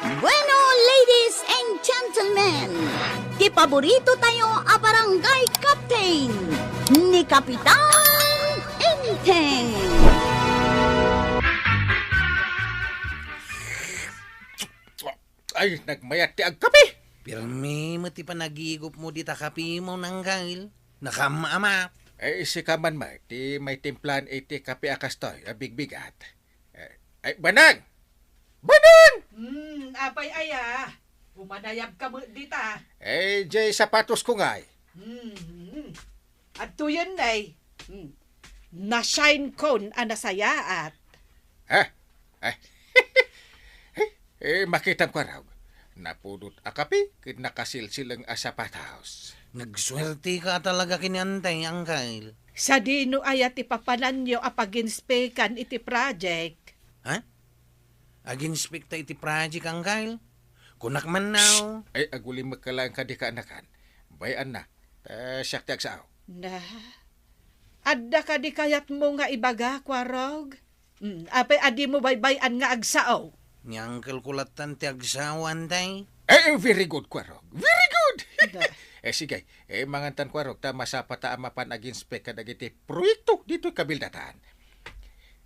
Bueno, ladies and gentlemen, di paborito tayo a barangay captain ni Kapitan Enteng. Ay, nagmayat ti ag kape. Pirmi mo ti panagigop mo di takapi mo ng gail. Nakamaama. Ay, si kaman ma, ti may timplan iti kape akastoy, bigbigat. Ay, banang! Banang! Apay aya. Umanayab ka mo dita. Ay, jay sapatos ko nga. At tuyan nay. Na-shine cone anasayaat. Ha? Ay, makitam ko raw. Napudot a kape, kin nakasilsilang sapatos. Nagswerte ka talaga kinantay ang gail. Sa dino ayat ipapananyo apaginspekan iti project. Ha? Aginspekta iti project ang gail. Kunak man now. Ay, aguli magkalang ka di kaanakan. Bayan na. Siyak ti agsaaw. Na. Adda ka di kayat mo nga ibaga, kwarog. Apay adi mo baybayan nga agsao. Niyang kalkulatan ti agsawan tay. Ay, very good, Kwarog. Very good! Da. Sige. Mangantan, Kwarog, ta masapata amapan aginspek ka dagiti proyekto dito kabildataan.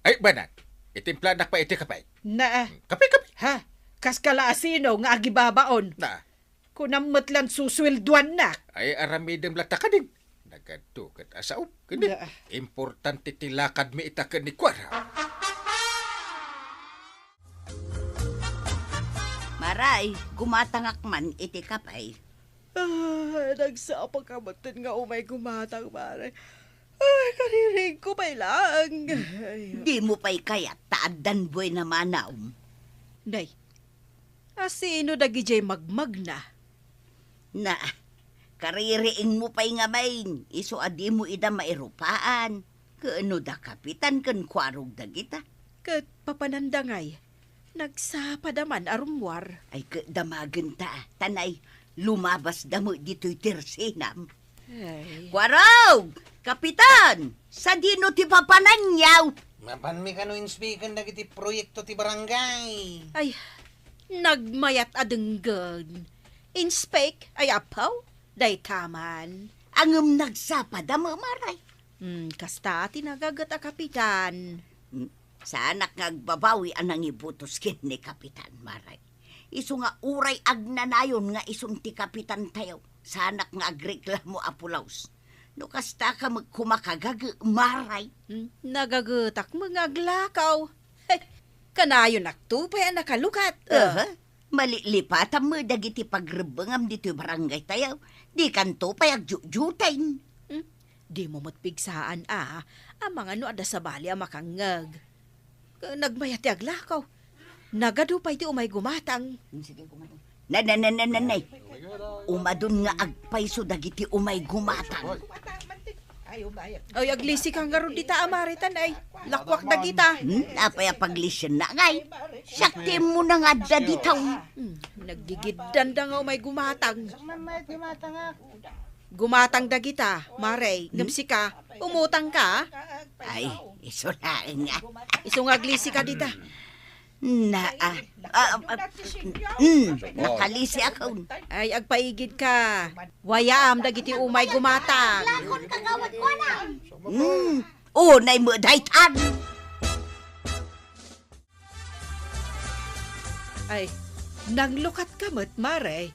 Ay, banan. Itimplanak pa iti kapay. Na. Kapay. Ha? Kas kalaasino nga agibabaon. Na. Kunammatlan suswelduan na. Ay, aramidem lata ka din. Nagado kat asaw. Kani. Da. Importante tilakad mi itakan ni Kwarog. Maray, gumatangak man iti kapay. Nagsapa ka matin nga umay gumatang, pare. Ay, karirig ko pa lang. Di mo pa'y kaya taadan boy na manaom. Nay, asino dagijay magmag na? Na, kaririing mo pa'y nga main. Iso adi mo ida mairupaan. Kaano da kapitan kan kwarog da kita. Kat papanandangay, nagsapa daman arumwar. Ay damagan ta. Tanay, lumabas damo dito'y tersinam. Ay, Kwarog! Kapitan! Sa dino ti papananyaw! Mapan mi kano inspikan dagiti proyekto ti barangay. ay, nagmayat adenggan. Inspect, ay apaw, day taman. Angem nagsapa damo maray. Kasta tinagagat a kapitan. Sa anak nga agbabawi anang ibutos kin ni Kapitan Maray. Isu nga uray agnanayon nga isong ti Kapitan tayo. Sa anak nga agreklamo apulaws. No kasta ka magkumakagag Maray. Nagagutak mga aglakaw. Hey, kanayo naktupay ang nakalukat. Malilipatan mo dagiti pagrebengam dito barangay tayo. Di kanto pay agjujutayin. Di mo matpigsaan ang mga no ada sa bali ang makangag. Nagmayat ti aglakaw. Nagadupay ti umay gumatang. Nanay. Umadun nga agpayso dagiti umay gumatang. Ay, aglisi kang garon dita amaritan ay. Lakwak na kita. Apay paglisyon na ngay. Sakti mo na nga da ditaw. Nagdigiddan da nga umay gumatang. Gumatang da kita, Maray. Ngamsi ka, umutang ka. Ay, iso na nga. Isong aglisi ka dita. Nakalisi ako. Ay, agpaigid ka. Wayam, dagiti umay gumatang. Nay mo daytan. Ay, nanglukat ka mat, Maray.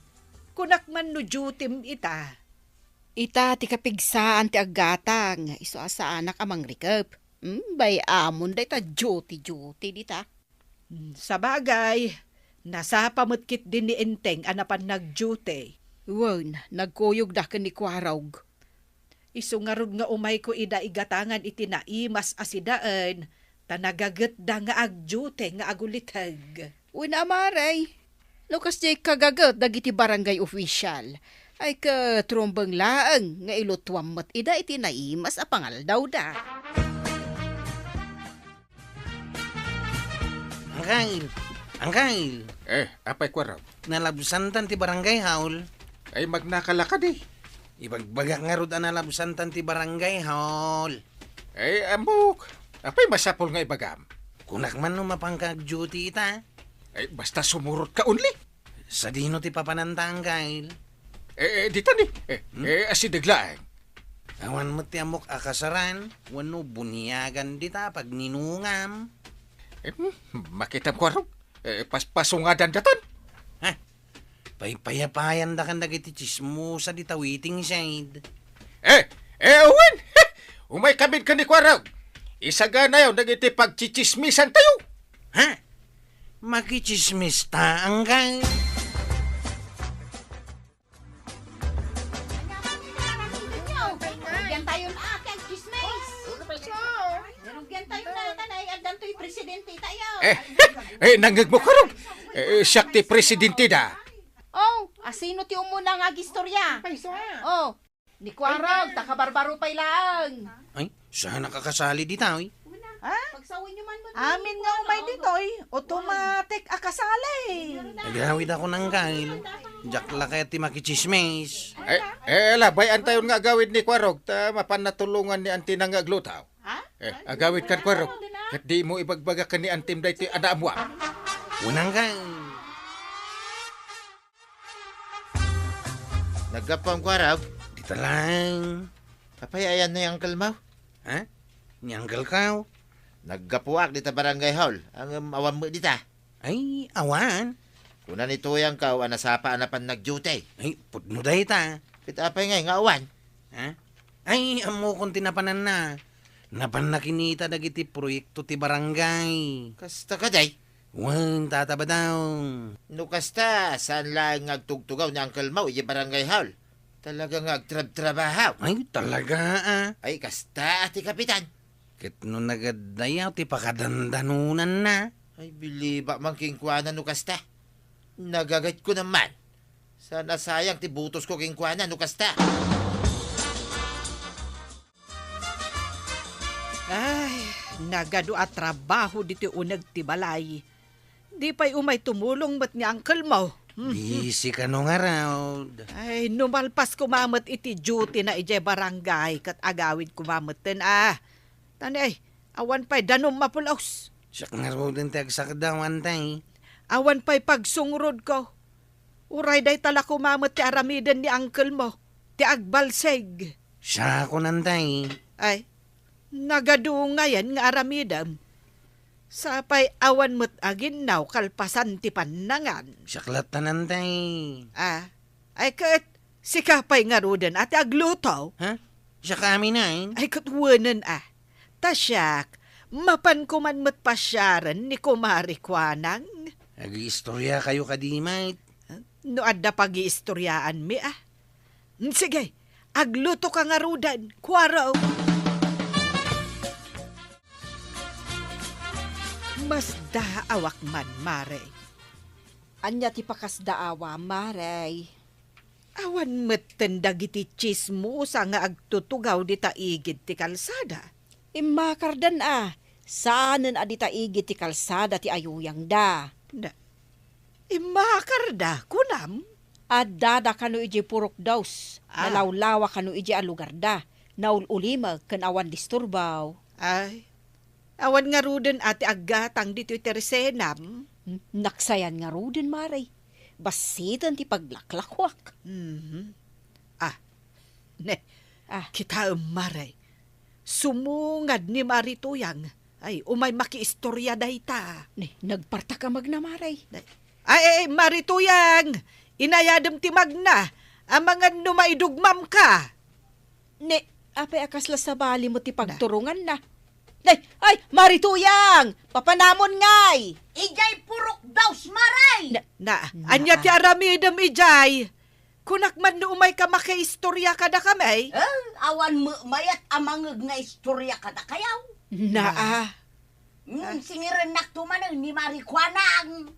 Kunak man no jutim ita. Ita ti kapigsaan ti aggatang. Iso asa anak amang rikap. Bay amon day ta duty dita. Sa bagay, nasa pamutkit din ni Enteng anapan nag-duty. Wan, nagkuyog da ka ni Kwarog. Iso nga rod nga umay ko ida igatangan iti naimas asidaan, tanagagat da nga ag-duty nga agulitag. Una amaray, lukas jay kagagat dagiti barangay official. Ay ka trombang laang nga ilutwam mat ida iti naimas a pangal daw da. Ang gail. Apay, Kwarog. Nalabsantan ti barangay haul. Ay, magnakalakad eh. Ibagbagak nga rod ang nalabsantan ti barangay haul. Ay, amok. Apay masapol nga ibagam. Kunak man no mapangkag duty ita. Ay, basta sumurot ka unli. Sa dino ti papanantang, Kyle. Dito ni. Asidaglaan. Awan mo ti amok akasaran, wano bunyagan dita pag ninungam. Makitam ko araw. Paspasungadan datan. Ha? Paypayapayan da kan dagiti chismosa di tawiting side. Owen! Umay kabin ka ni Kwaraw. Isaga na yun, nagiti pagchichismisan tayo. Ha? Makichismis ta ang Kyle. Yan tayo na kay chismis. Yan tayo na tanay adan to'y presidente tayo. Nangag mo Kwaraw. Siya ti presidente da. Oh, asino ti umuna nga gistorya? Oh, ni Kwarog, takabarbaro pa lang. Ay, saan nakakasali dita, oy? Pagsawin niyo man mo. Amin nga umay ditoy, automatic akasalay. Nagawid ako ng Kyle. Jakla kaya ti makichismis. Labay antayon nga agawid ni Kwarog. Ta mapanatulungan ni Auntie nang aglutaw. Agawid kan Kwarog. Kat di mo ibagbaga ka ni Antim da ito anaamwa. Unang Kyle. Nagkapang kwaraw, Dita lang. papayayan na yung uncle mo. Ha? Nyanggal ka. Naggapuak dita barangay hall, ang awam mo dita. Ay, awan. Kuna nito yung kaw, anasapa anapan nag-duty. Ay, putno day ta. Pitapay ngay nga awan. Ha? Ay, amo kong tinapanan na. Napan na kinita dagiti proyekto ti barangay. Kasta ka day. Wan, tataba daw. No kasta, saan lang agtugtugaw ni uncle mo, iya barangay hall. Talagang agtrab-trabahaw. Ay, talaga ah. Ay, kasta ati kapitan. Ket no nagadayaw ti pakadandanunan na. Ay, biliba man kingkwanan no kasta. Nagagat ko naman. Sana sayang ti butos ko kingkwanan no kasta. Ay, nagado at trabaho dito unag ti balay. Di pa'y umay tumulong mat nga uncle mo. Busy ka nung araw. Ay, numalpas kumamat iti duty na ije barangay kat agawid kumamaten Tanay, awan pa'y danom mapulaos. Siyak nga ro din ti agsakdawan tay. Awan pa'y pagsungrod ko. Uray day tala kumamat ti aramidan ni uncle mo. Ti agbalseg. Siya ako nantay. Ay, nagado ngayon nga aramidam. Sapay awan mo't aginaw kalpasan ti panangan. Siyaklat na nantay. Ay kat, sikapay nga rudan at agluto. Ha? Siya kami na eh. Ay katwanan Tasyak, mapan ko man mo't pasyaran ni Kumari Kwanang. Ag-istorya kayo kadimait. No adda pag-iistoryaan mi Sige, agluto ka nga rudan, Kwaraw. Mas daawak man, Mare. Anya ti pakas daawa, Maray. Awan metendag iti chismo sa nga agtutugaw di taigid ti kalsada. Imakardan saanen adita igi ti kalsada ti ayuyang da. Imakarda, kunam. Adada kanu iji purok daws. Nalawlawa kanu iji alugar da. Naululimag kan awan disturbaw. Ay, awan nga ruden ati agatang dito tersenam. Naksayan nga ruden, Maray. Basitan ti paglaklakwak. Kita Maray. Sumungad ni Marituyang. Ay, umay makiistorya dayta. Nagparta ka magna, Maray. Ay, Marituyang! Inayadam ti magna. Ang mga numaidugmam ka. Apay akasla sa bali mo ti pagturungan na. Ay, Marituyang! Papanamon ngay! Ijay purok daws maray. Anya ti aramidam ijay. Kunak man no umay ka makaistorya ka da kami. Awan mo mayat amangag nga istorya kada kayaw. Singiran naktuman ni Marikwanang.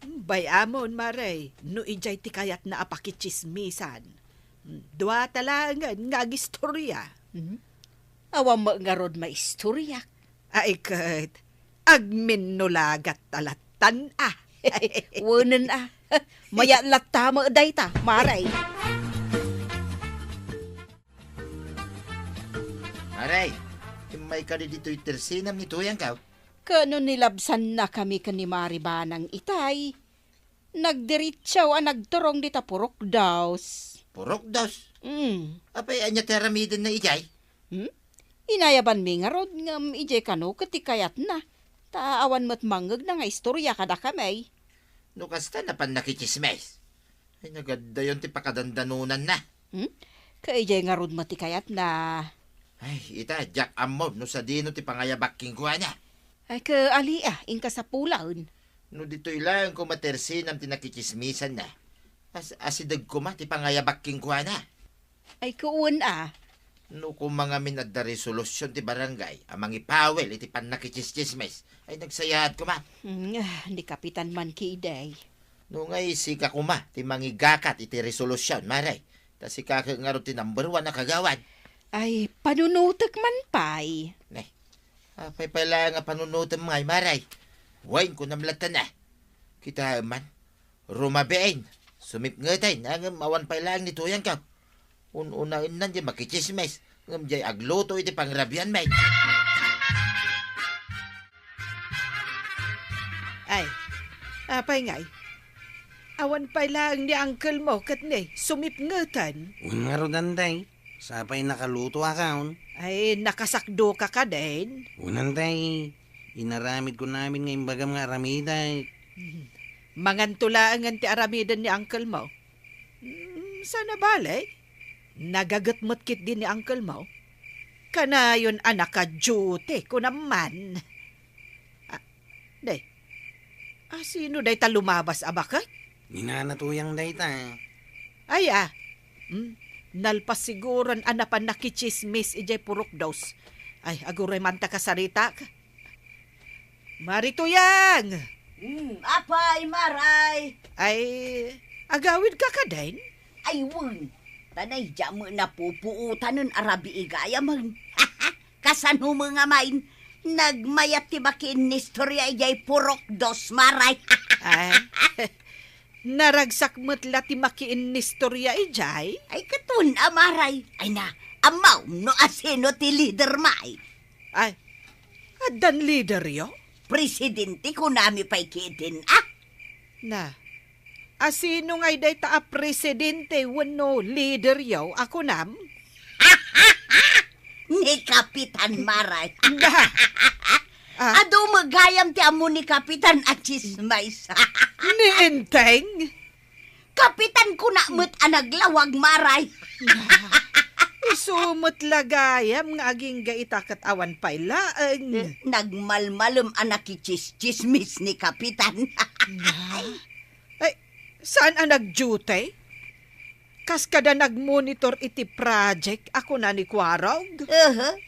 Bayamon, Maray. No ijay ti kayat na apakichismisan. Dua talangan nga gistorya. Awa mo nga rod maistorya. Ay, kat. Agmin no lagat talatan Wunan Maya latta mo dayta, Maray. Maray, may ka dito itersinam ni tuyang kaw. Kano nilabsan na kami kani Maribanang itay. Nagdiritsaw ang nagturong di tapurok daws. Purok dos. Apay Anya teramidin na ijay. Inayaban mi nga rod ngam ijay kano katikayat na. Taawan mo't mangag na nga istorya kada kamay. No kasta na pan nakichismes. Ay nagada yun ti pakadandanunan na. Kaijay nga rod matikayat na. Ay, ita, Jack Ammo, no sa dino ti pangayabaking kuha na. Ay ka ali inka sa pulaon. No dito ilang kumatersin ang tinakichismisan na. Asidag kuma ti pangayabaking kuha na. Ay kuun No kung mga minadda resolusyon ti barangay, amang ipawel iti pan nakichismismes, ay nagsayahat kuma. Di kapitan man kiday. No nga isika kuma, ti mangigakat iti resolusyon, maray. Ta si kaka nga ro ti number 1 na kagawan. Ay panunutak man pay. Ne, apay pala nga panunutan mga maray. Wain ko namlatan na. Kita man, rumabein. Sumip nga tayo, nangam awan pa lang nito yan ka. Unain nan di makichismes. Ngam jay agluto iti pangrabian may. Ay, apay ngay. Awan pa lang ni uncle mo kat ni sumipngetan. Nga ro danday. Sapay nakaluto akaon. Ay, nakasakdo ka din. Unanday. Inaramid ko namin ngayong bagam nga aramiday. Mangantulaan ti aramidan ni uncle mo. Sana bale? Nagagatmot kit din ni uncle mo. Kanayon anak ka duty ko naman. Day. Sino day ta lumabas abakat? Ninanatuyang day ta. Ay nalpas siguran anapan nakichismis ijay purok dos. Ay, aguray man ta kasarita ka. Marituyang! Apay, maray. Ay, agawid ka din? Ay, wun. Tanay, dyan mo na pupuutan nun arabi igaya man. Kasano mga main, nagmayat ti bakin ni istorya ijay purok dos, maray. Ay, naragsak mo't ti makiin ni storya ijay? Ay, katun, amaray. Ay na, amaw, no asino ti leader may. Ay, adan leader yo? Presidente ko nami pa'y kitin, Na, asino ngay day ta a presidente wano leader yo? Ako nam? Ni Kapitan Maray. Na, Ado magayam ti amo ni Kapitan at chismays. ni Enteng? Kapitan ko na mo't anaglawag, maray. Isumot lagayam nga aging gaitakat awan pailaan. Nagmalmalom anak chismis ni Kapitan. Ay, saan ang nag-duty? Kas kada nag-monitor iti project, ako na ni Kwarog.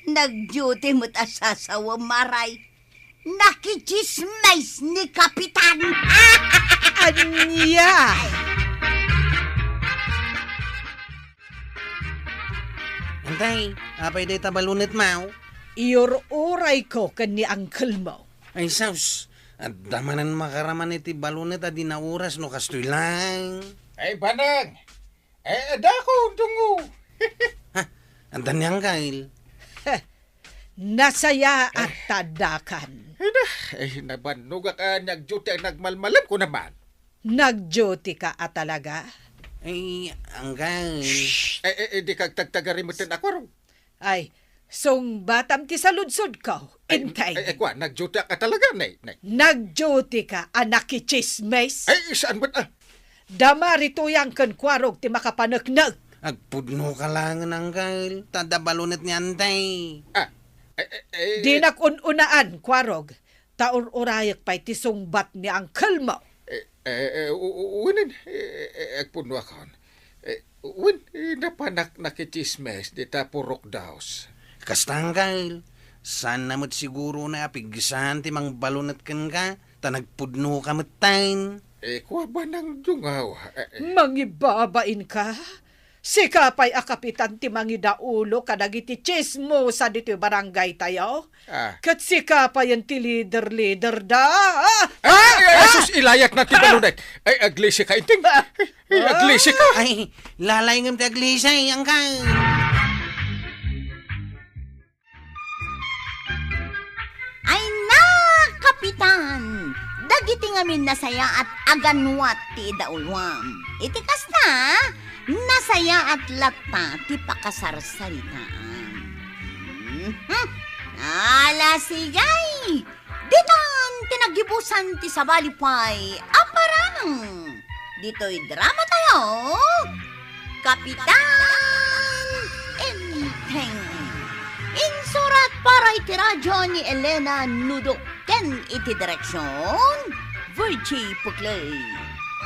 Nag-duty mo't asasawa, maray. Nakichismis ni Kapitan. Anya! Antay, apay day tabalunit mau. Iyor-uray ko kani uncle mo. Ay saus, at damanan makaraman iti balunit at dinauras no kastoy lang. Ay, banang! Dako, tungo! Andan niyang kail. Nasaya at tadakan. Ay, nabanuga ka, nagjuti ang nagmalmalam ko naman. Nag-duty ka at talaga? Ay, ang kail. Di kag tagtagarimutin ako. Ay, song batam ti saludsod ko. Intay. Kwa, nagjuti ka talaga, nay. Nag-duty ka, anak chismes. Ay, saan ba? Damari tuyang kan Kwarog ti makapanagnag. Agpudno ka lang ng kail. Tada balunit ni Antay. Di nakununaan, Kwarog. Taur-urayak pa'y ti sungbat ni uncle mo. Uwinin, agpuno ako. Uwin, napanak nakichismes, di ta purok daos. Kastang kail. Saan namot siguro na apigsahan ti mang balunit kan ka. Ta nagpudno ka matain. Kwa ba nang dungaw? Mangibabain ka? Sikapay a kapitan ti mangidaulo kadagiti chismo sa dito barangay tayo. Kat sikapay ang ti leader da. Sus, ilayat na ti balunit. Ay, aglisi ka iting. Ay, aglisi ka. Ay, lalay ngam ti aglisay ang kail. Ay, nak! kapitan. Dagiti ngamin nasaya at aganwat ti daulwam. Iti kasta, nasaya at lata ti pakasarsaritaan. Ala sigay! Dinan tinagibusan ti sabalipay aparang. Dito'y drama tayo. Kapitan Enteng. Insurat para iti radyo ni Elena Nudo. Ken iti direksyon Virgie Puclay.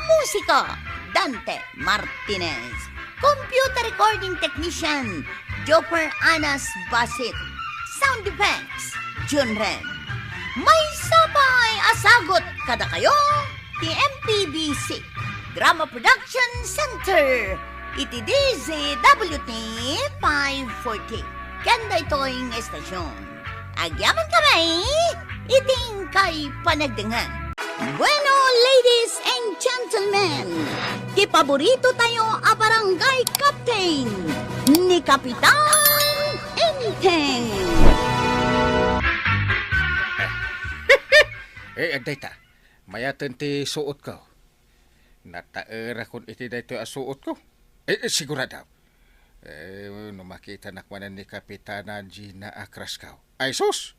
Musika Dante Martinez. Computer recording technician Joper Anas Basit. Sound effects Jun Ren. May sabay asagot kada kayo ti MPBC Drama Production Center iti DZWT 540 kanda ito'y estasyon. Agyaman kami iting kay panagdangan. Bueno, ladies and gentlemen, ti paborito tayo a barangay captain ni Kapitan Enteng. Agday ta. Mayaten ti suot ko. Nataera kung iti dayto asuot ko. Sigurado. No makita nakwanan ni Kapitana Gina Akraskaw. Ay sus!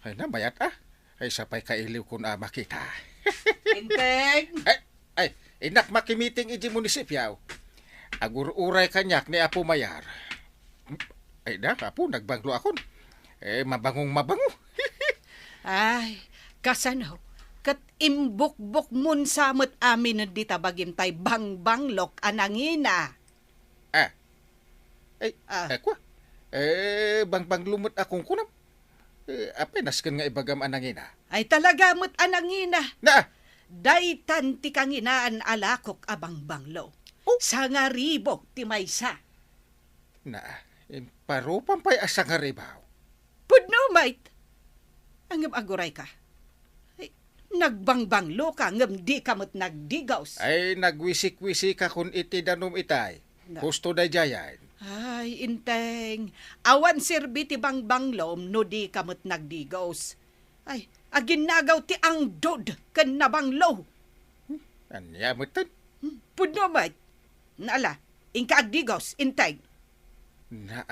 Ay na, mayat Ay sapay kailiw kung makita. Enteng! Ay, inak makimiting iji munisipyaw. Agur-uray kanyak ni Apo Mayar. Ay na, Apo, nagbanglo akon. Mabangong mabango. Ay, kasanaw. Kat imbukbuk mun samot amin di tabagim tay bangbanglok anangina. Kwa? Bang lumot akong kunam. Nasken nga ibagam anangina. Ay talaga mo't anangina. Na! Daytan ti kanginaan alakok abang banglo. Oh. Sa nga ribok ti maysa. Na, parupan pa'y asa nga ribaw. Pudno, mate. Angam aguray ka. Ay, nagbangbanglo ka, ngam di ka mo't nagdigaws. Ay, nagwisik-wisik ka kung iti danom itay. Na. Gusto da jayan. Ay, inteng. Awan sirbi ti bangbanglo, no di ka mo't nagdigaws. Ay, aginagaw ti ang dod kan nabanglo. Anya mo tan? Pudno, mate. Naala, inka agdigaws, inteng. Na,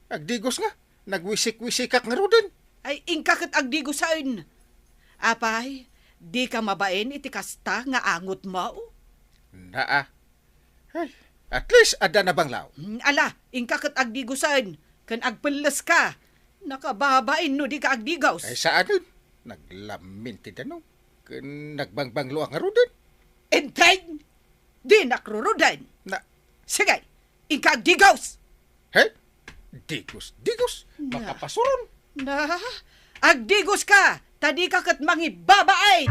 agdigos nga. Nagwisik-wisik ka nga rodin. Ay, inka kat agdigosain. Apay, di ka mabaen iti kasta nga angot mo. Na, ay, at least ada na banglaw. Ala, inka kat agdigosain. Kan agpeles ka. Nakababain no di ka agdigaws. Ay, saan nun? Naglamin ti danom. Kung nagbangbanglo ang nga rodin. Enteng! Di nakrurudan. Na, Sige, inka agdigaws. hey? Digos. Na. Makapasuron. Na, agdigos ka. Tadi ka kat mangibabain.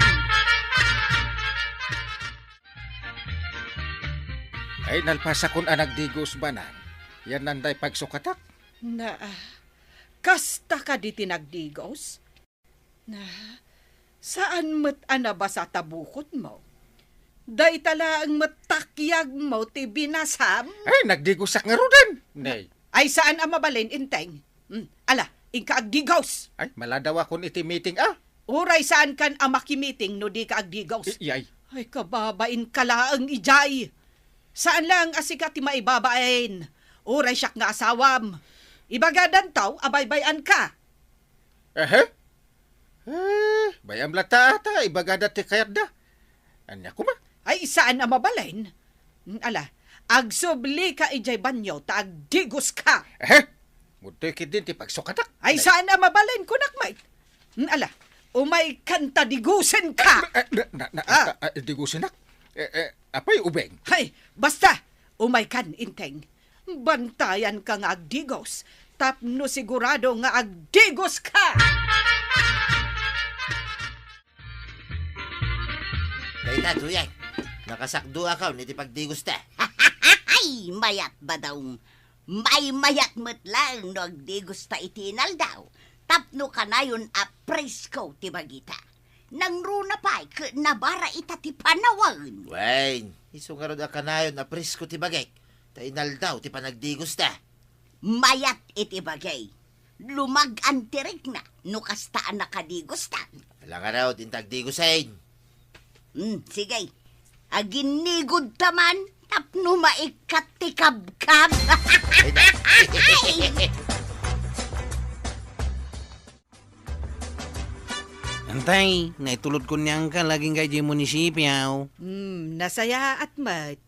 Ay, nalpasa kung anagdigos banan. Yan nanday pagsukatak. Na, kasta ka di tinagdigos? Na, saan mo't ba sa tabukot mo? Day tala ang matakyag mo ti binasam? Ay, nagdigos nga rodin. Nay. Ay saan ang mabalin, inteng? Ala, inka agdigos. Ay, maladaw akong iti meeting Uray saan kan ang makimiting no di ka agdigos? Iyay. Ay, kababain ka laang ijay. Saan lang asika ti maibabain? Uray siyak nga asawam. Ibagadan taw, abaybayan ka. Bayam lata ata, ibagada ti kayarda. Anya ko ma? Ay, saan ang mabalin? Ala, agsubli ka ijay banyo, ta agdigos ka. Mutoy din ti pagsukatak. Ay, saan ang mabalin, kunak mait? Ala, umay kanta digusen ka. Digusin nak. Apay ubeng. Hay, basta, umay kan, inteng. Bantayan ka nga agdigos. Tapno sigurado nga agdigos ka. Dahita, tuyay. Nakasakdo akaw, niti pagdigos ta. Ay, mayat ba daw? May mayat mo't lang no agdigos ta itinal daw. Tapno ka na yun a presko ti bagita. Nang runa pa, nabara ita ti panawan. Wayne, iso nga ron akanayon na presko ti bagay. Ta inal daw, ti panagdigos ta. Mayat iti bagay. lumag-an tirik na, no kastaan na kadigustan. Alang araw, tintag di ko sain. Sige, aginigod taman, tapno maikat ti kabkab. Antay, naitulod ko niyang ka laging kay di munisipyaw. Nasaya at mat.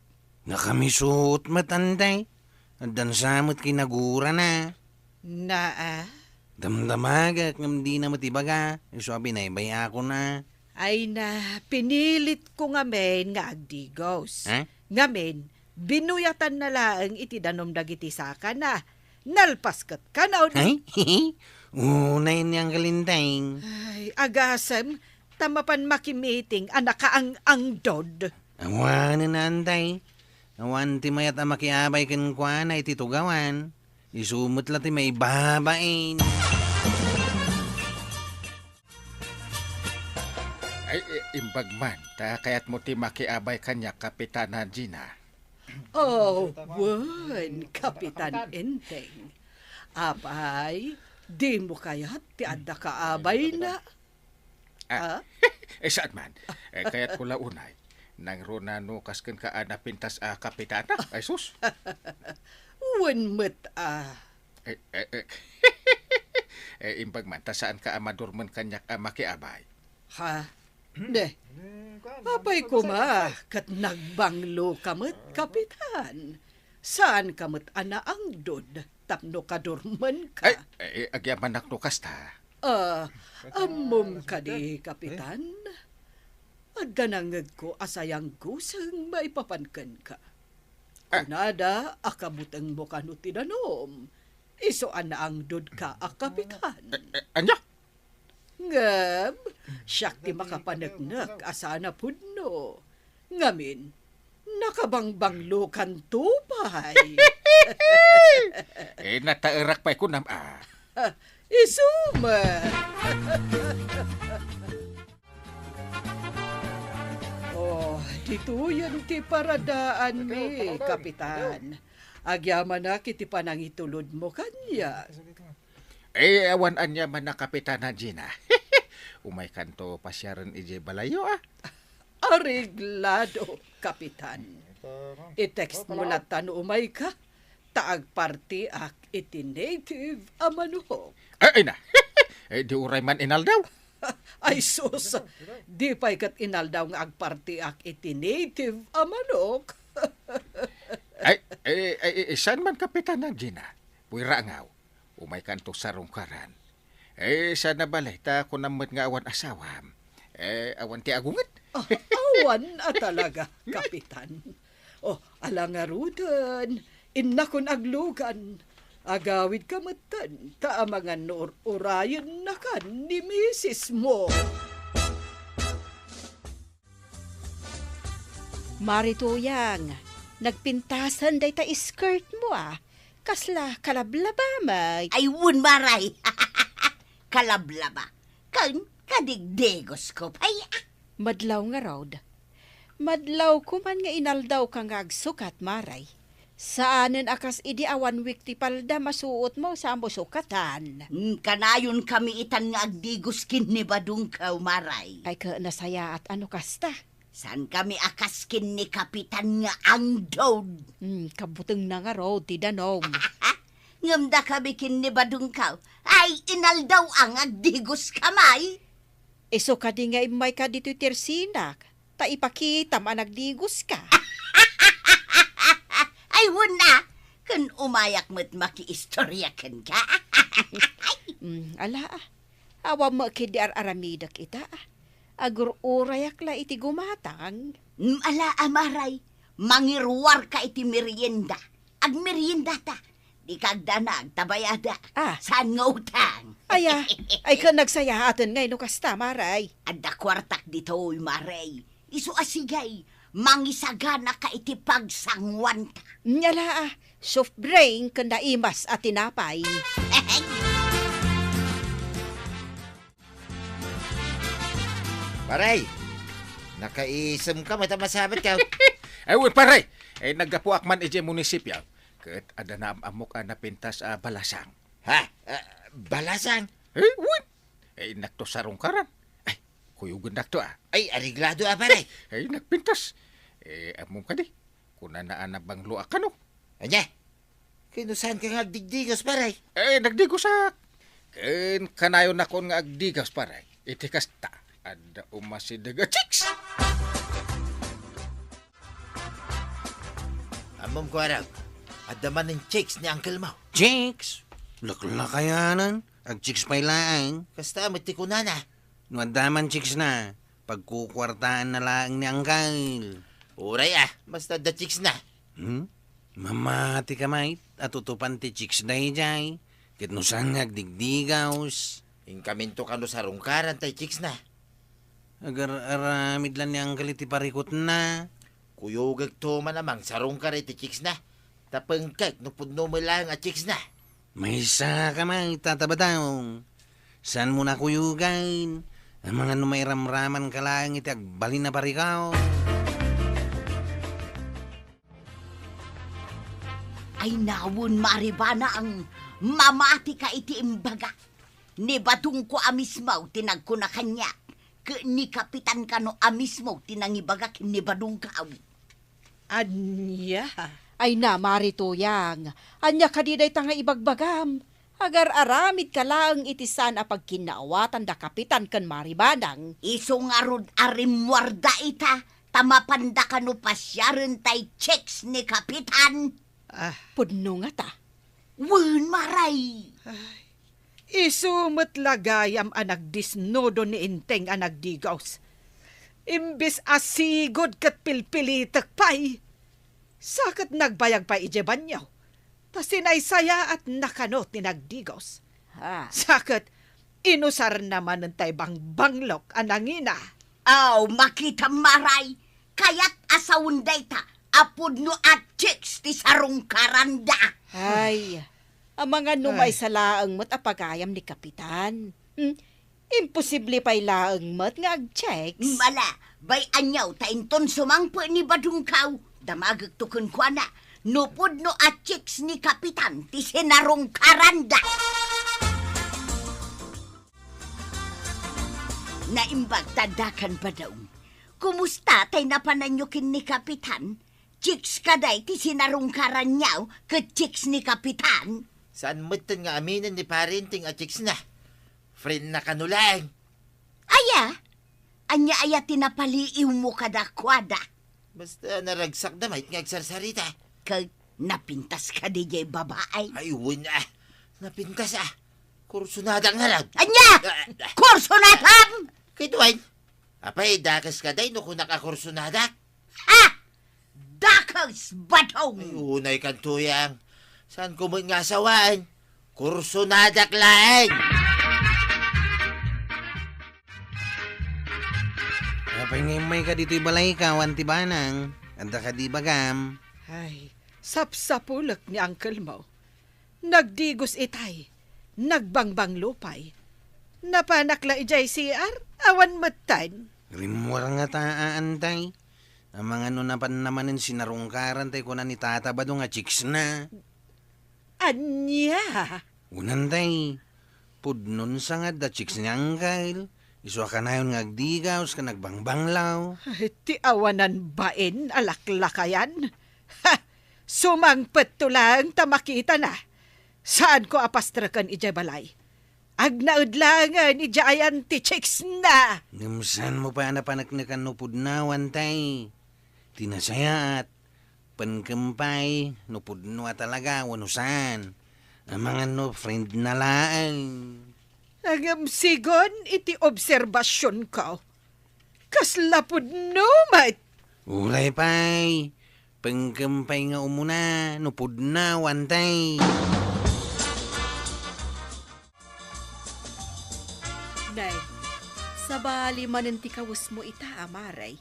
Nakamisot matantay. Dan samot kinagura na. Damdamagak ngam di na matibaga. Sabi na ibay ako na. Ay na, pinilit ko ngamen nga agdigos. Ha? Ngamen, binuyatan na laang iti danom dagiti saka na. Nalpaskat ka na. Ay, unay niyang kalintay. Ay, agasam, tamapan makimiting anak ka ang dod. Awan na antay. Awan ti mayat ang makiabay kan kwa na ititugawan. Isumot lang ti may babain. Ay, imbag man, ta kaya't mo ti makiabay kanya, Kapitana Gina. Oh, wan, Kapitan Enteng. Apay, di mo kaya't ti adda kaabay na. Saan man, kaya't kula unay, nang runano kasken ka pintas Kapitana, ay sus. Wan mat Imbag man, ta saan ka amadurman kanya makiabay. Ha? Ne, apay ko kat nagbanglo kamot, Kapitan. Saan kamot ana ang dod, tapno kadurman ka? Ay, agyaman naknukas ta. Amom ka di, Kapitan. Adda nangag ko asayang gusang maipapankan ka. Kunada, akabutang mo kanu tinanom. Isoan na ang dod ka, Kapitan. Anya? Ngam, siyak ti makapanagnak asana pudno. Ngamin, nakabangbanglo kan tupay. Natairak pa'y kunam Isuman. Oh, dito yan ti paradaan mi, Kapitan. Agyaman na kiti panangitulod mo kanya. Awan anya man na Kapitana Gina. Umay kanto pasyaran ije balayo Ariglado, Kapitan. I-text mo na tano umay ka. Taag party ak iti native amanuhok. Ay na. Di uray man inaldaw. Ay sus, di pa'y kat inaldaw nga agparty ak iti native amanok. Saan man Kapitana Gina? Puwira ngaw. Umay kanto sarong karan. Sana balay ta kunamot nga awan asawam. Awan ti agungat. Awan talaga, Kapitan. Alangarudan, inakon aglugan. Agawid kamatan, taamangan urayan na kan ni misis mo. Marituyang, nagpintasan day ta skirt mo Kasla kalablabamay. Ay, wun maray. Kalablaba. Kadigdegos ko pay. Madlaw nga raw. Madlaw ko man nga inaldaw kang agsukat, maray. Saanen akas idi awan week ti palda masuot mo sa ambo sukatan. Kanayon kami itan nga agdigos kin ni Badung kaw maray. Ay ka nasaya at ano kasta? San kami akaskin ni Kapitan nga ang dod. Kabuteng na nga raw ti danom. Ngamda kami kin ni Badung kaw. Ay, inaldaw ang agdigos kamay. Iso ka di nga imay ka dito tersinak. Ta ipakita managdigos ka. Ay, wala. Kun umayak mo't maki-istoryakan ka. Ala awa mo kidi aramidak ita Agur urayak la iti gumatang. Ala amaray. Mangirwar ka iti merienda. Ag merienda ta. Di kagdanag tabayada. Saan nga utang? Ay ka nagsayahatan ngay no kasta, maray. Adda kwartak dito, maray. Isu asigay. Mangisagana ka iti pagsangwan ta. Nyala soft brain kanda imas at tinapay. Paray, nakaisam ka, matamasabat ka. Ewan paray, naggapuak man ije munisipyo. Kat ada na amok na pintas balasang. Ha? Balasang? Wan. Nakto sarong karan. Ay, kuyugan nakto Ay, ariglado paray. Ay, nagpintas. Among ka di. Kuna na bang luak ka no? Anya? Kinusan ka nga digdigos paray. Nagdigosak. Kanayon na kon nga agdigas paray. Itikas ta. Ada umasidaga chicks. Amom ko araw. Adaman ng chicks ni Uncle Mau. Chicks! Laklakayanan. Ag chicks pa'y laang. Kasta matikunan na. Nuadaman chicks na. Pagkukwartaan na laang ni Angkal. Uray basta da chicks na. Mamati ka mait. At utupan ti chicks na ijay. Kitnusan nga agdigdigaws. Inkaminto ka no sa rungkaran tay chicks na. Agar aramid lang ni Angkal iti parikot na. Kuyugag to manamang sa rungkar iti chicks na. Tapengkag no pudno mo lang at chicks na. May isa ka mait tatabadaw. Saan mo na kuyugan? Ang mga numairamraman ka lang iti agbalin na parikaw. Ay nawon maribana ang mamati ka iti imbaga. Ni batong ko amismaw tinag ko na kanya. Ni kapitan ka no amismaw tinangibaga ni badong kaaw. Anya? Ay na, Marituyang. Anya ka di day nga ibagbagam. Agar aramid ka lang itisan a pagkinaawatan da kapitan kan maribanang. Iso nga rod arimwarda ita. Tamapanda ka no pasyaran tay checks ni kapitan. Pudno nga ta. Wen maray. Isumot lagayam anag disnodo ni Inteng anag digaws. Imbis asigod kat pilpilitak pa'y. Sakat nagbayag pa ijeban niyaw. Pasinaysaya at nakanot ni nagdigos. Sakat inusar naman ng taybang banglok anangina. Aw, makita maray. Kaya't asawunday ta. Apod no at chicks ti sarong karanda. Ay, ang mga numay sa laang mo't apagayam ni Kapitan. Imposible pa'y laang mo't nga ag-checks. Mala, bay anyaw ta inton sumangpo ni badungkaw. Damagag tukun kwa na. Nupod no at chicks ni kapitan ti sinarong karanda. Naimbag tadakan pa daw. Kumusta tay napananyukin ni kapitan? Chicks kaday ti sinarong karanyaw ke chicks ni kapitan. Saan mutan nga aminin ni parenting at chicks na? Friend na kanulang. Aya, anya tinapaliiw mo kadakwada. Basta naragsak damay nga agsarsarita. Kag napintas ka di jay babaay. Ay, wala. Napintas Kursunadang harag. Anya! Kursunadang! Kay Dwayne, apay dakas ka day no kung nakakursunada. Ha! Dakas batong! Ay, unay kantuyang. Saan ko mo nga sawaan? Kursunadak laing! Apay ngayon may ka dito'y balay ka, wantibanang. Anda ka di bagam. Ay, sapsapulak ni Uncle Mo. Nagdigos itay, nagbangbang lupay. Napanakla ijay CR, awan matan. Rimwar nga taantay. Ang mga nunapan naman sinarungkaran tay ko na ni tata ba nga chicks na. Anya? Unantay, pudnon sa nga da chicks ni Angkal. Iswa ka na yun ngagdigaws ka nagbangbanglaw. Ti awanan bain alaklakayan. Ha! Sumangpet to lang tamakita na. Saan ko apastrakan ijay balay? Agnaudlangan ijayan ti chicks na. Namsan mo pa na panaknakan no pudnawan tay. Tinasayat, pankempay, no pudnwa talaga, wanusan. Ang mga no friend na laang. Agam sigon iti obserbasyon ko. Kaslapod numat. Ulay pay, pangkampay nga umuna, nupod na, wantay. Nay, sabali mananti kawas mo ita, amaray.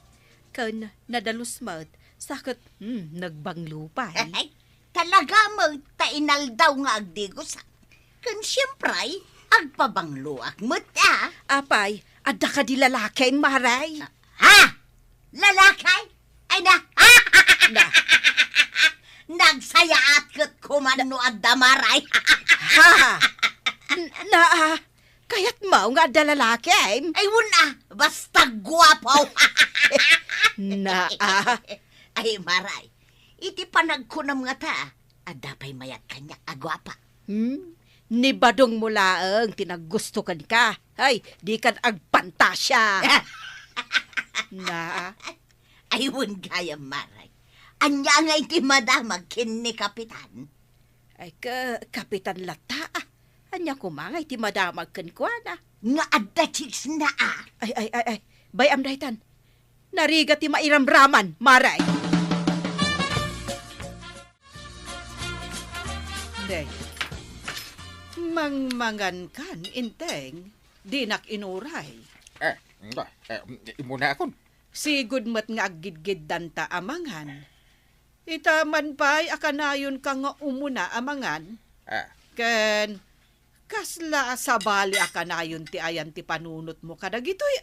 Kan nadalusmat, sakit nagbanglupa. Ay, talaga mo tainal daw nga agdigos. Kan siyempre, agpabangluak mo ta. Apay, adda ka di lalaki, maray. Ha? Lalakay? Ay na, Na, nagsayaat kat kumano at damaray. Ha? Kayat mo nga da lalaki ay? Ay, wala. Basta gwapo. Ay, maray. Iti panagkunam nga ta. Adapay mayat kanya agwapa. Ni badong mula ang tinagusto kan ka. Ay, di kan agpantasya. Ay, wun gaya, maray. Anya nga iti madamag kin ni Kapitan. Ay, kapitan lata. Anya kumangay ti madamag kan kwa na. Nga adda chicks na Ay. Bayam daytan. Nariga ti mairamraman, maray. Day. Mangmangan kan, inteng. Dinak inuray. Muna akon. Sigud mat nga agidgid danta amangan. Itaman pa'y akanayon ka nga umuna amangan. Ken, kasla sabali akanayon ti ayan ti panunot mo kadagitoy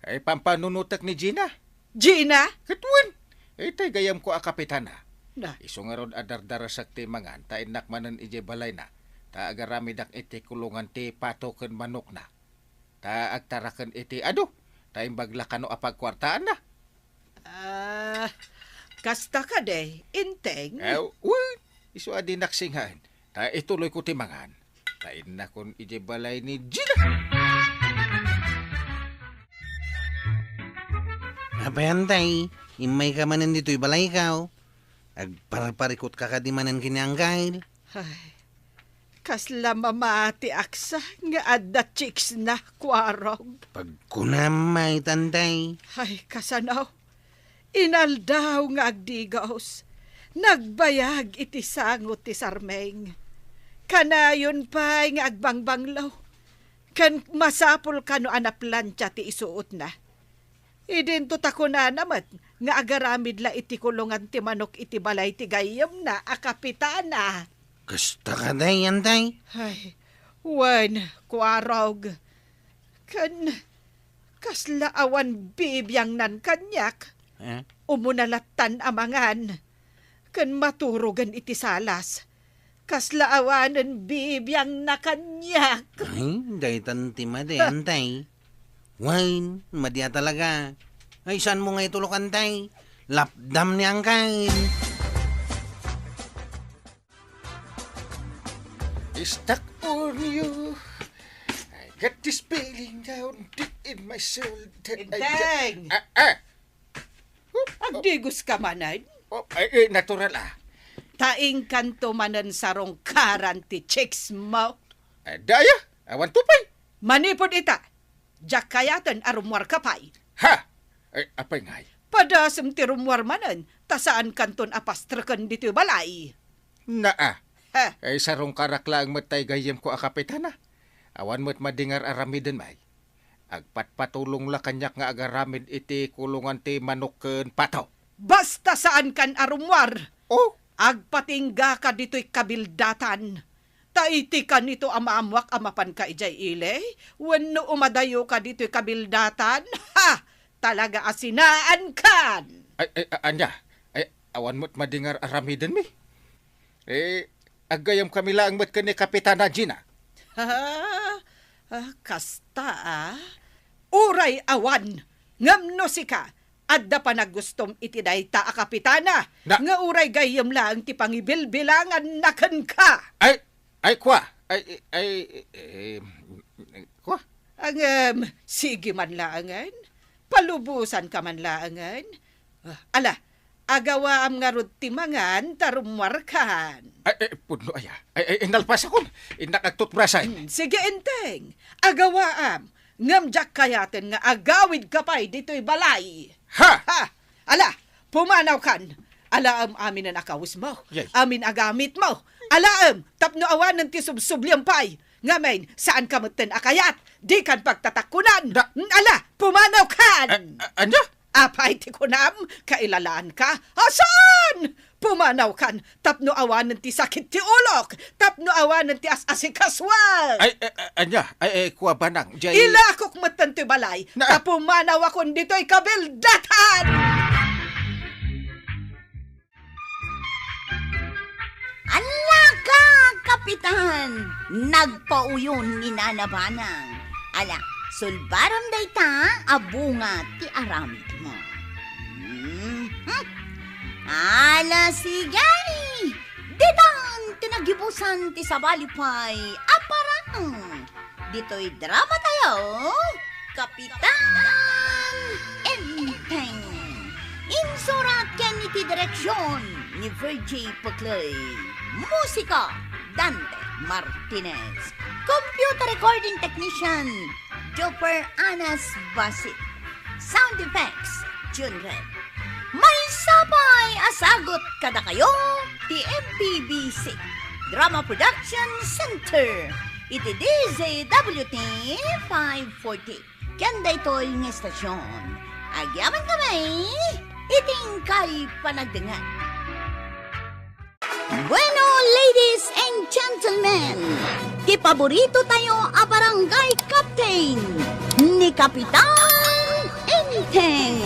Ay, pampanunutak ni Gina. Gina? Katwan. Itay gayam ko a kapitana. Na. Iso nga ron adardarasak ti mangan, ta inakmanan ije balay na. Ta agaramidak iti kulungan ti patoken manok na. Ta agtaraken iti ta imbaglakan o apagkwartaan na. Kasta ka de, inteng. Iso adi naksinghan. Ta ituloy ko ti mangan. Ta inakon ije balay ni Gina. Apayantay, imay ka manan dito'y balay ka. Agparparikot ka kadimanan kiniangkail. Ay, kasla mamati aksa nga adda chicks na kwarog. Pagkunamay, tantay. Ay, kasanaw. Inaldaw nga agdigaos. Nagbayag iti sangot ti sarmeng. Kanayon pa'y nga agbangbanglaw. Kan masapol kano anaplantya ti isuot na. Idinto tako na naman nga agaramid la iti kulungan ti manok iti balay ti gayam na akapitana. Kasta ka day, antay. Ay, wan, kwarog. Kasla awan bibiyang nan kanyak. Umunalatan amangan. Kan maturugan iti salas. Kasla awanan bibiyang na kanyak. Ay, daytan ti madi, antay. Wine, madya talaga. Ay, saan mo nga itulok, antay? Lapdam ni angkain. Stuck on you. I got this feeling down deep in my soul. Inteng! Agdigos ka manan? Natural Taing kanto manan sarong karan ti chicks mo. Daya, awan tupay. Manipod ita. Jak kayatan arumwar kapay. Ha? Apay ngay? Padasem ti rumwar manan. Tasaan kanton apastrakan dito balay. Naa. Ha? Ay sarong karakla ang matay gayem ko a kapitana. Awan mo't madingar aramiden may. Agpatpatulong la kanyak nga agaramid iti kulungan ti manok ken pataw. Basta saan kan arumwar. Oh? Agpatingga ka dito'y kabildatan. Taiti ka nito amaamwak amapan ka ijay ile. Wano umadayo ka dito'y kabildatan. Ha! Talaga asinaan kan. Anya. Awan mo't madingar aramiden mi. Agayam kami lang mo't ni Kapitana Gina. Kasta Uray awan. Ngamno si ka. Adda pa nagustom iti dayta a kapitana. Nga uray gayam lang ti pangibilbilangan nakan ka. Kwa. Kwa. Sige man laangan. Palubusan ka man laangan. Agawa am nga ti mangan tarumwarkan. Puno aya. Inalpas ako. Inakagtutbrasan. Sige enteng. Agawa am. Ngamjak kayaten nga agawid kapay dito'y balay. Ha! Pumanaw kan. Alaam amin na nakawis mo. Yay. Amin agamit mo. Alaam, tapno awanan ti subsubliampay. Ngamen, saan ka mutin akayat? Di kan pagtatakunan. Pumanaw kan. Anya? Apay ti kunam, kailalaan ka. Asan? Pumanaw kan, tapno awanan ti sakit ti ulok, tapno awanan ti asikaswal. Anya? Kuha banang. Ilakok matan ti balay, tapumanaw akong dito'y kabildatan. Ala ka, kapitan, nagpauyon ni Nanabanang. Ala, sulbaram dayta, abunga ti aramid mo. Ala, sigay! Ditan, tinagibusan ti sabalipay, aparang. Dito'y drama tayo, Kapitan Enteng. Insurat ken iti direksyon ni Virgie Paclay. Musika, Dante Martinez. Computer recording technician, Joper Anas Basit. Sound effects, June Red. May sabay asagot kada kayo, ti MPBC Drama Production Center. Iti DZWT 540. Kanda ito'y ng estasyon. Agyaman kami, iting kay panagdangan. Bueno, ladies and gentlemen, ti paborito tayo a barangay captain ni Kapitan Enteng.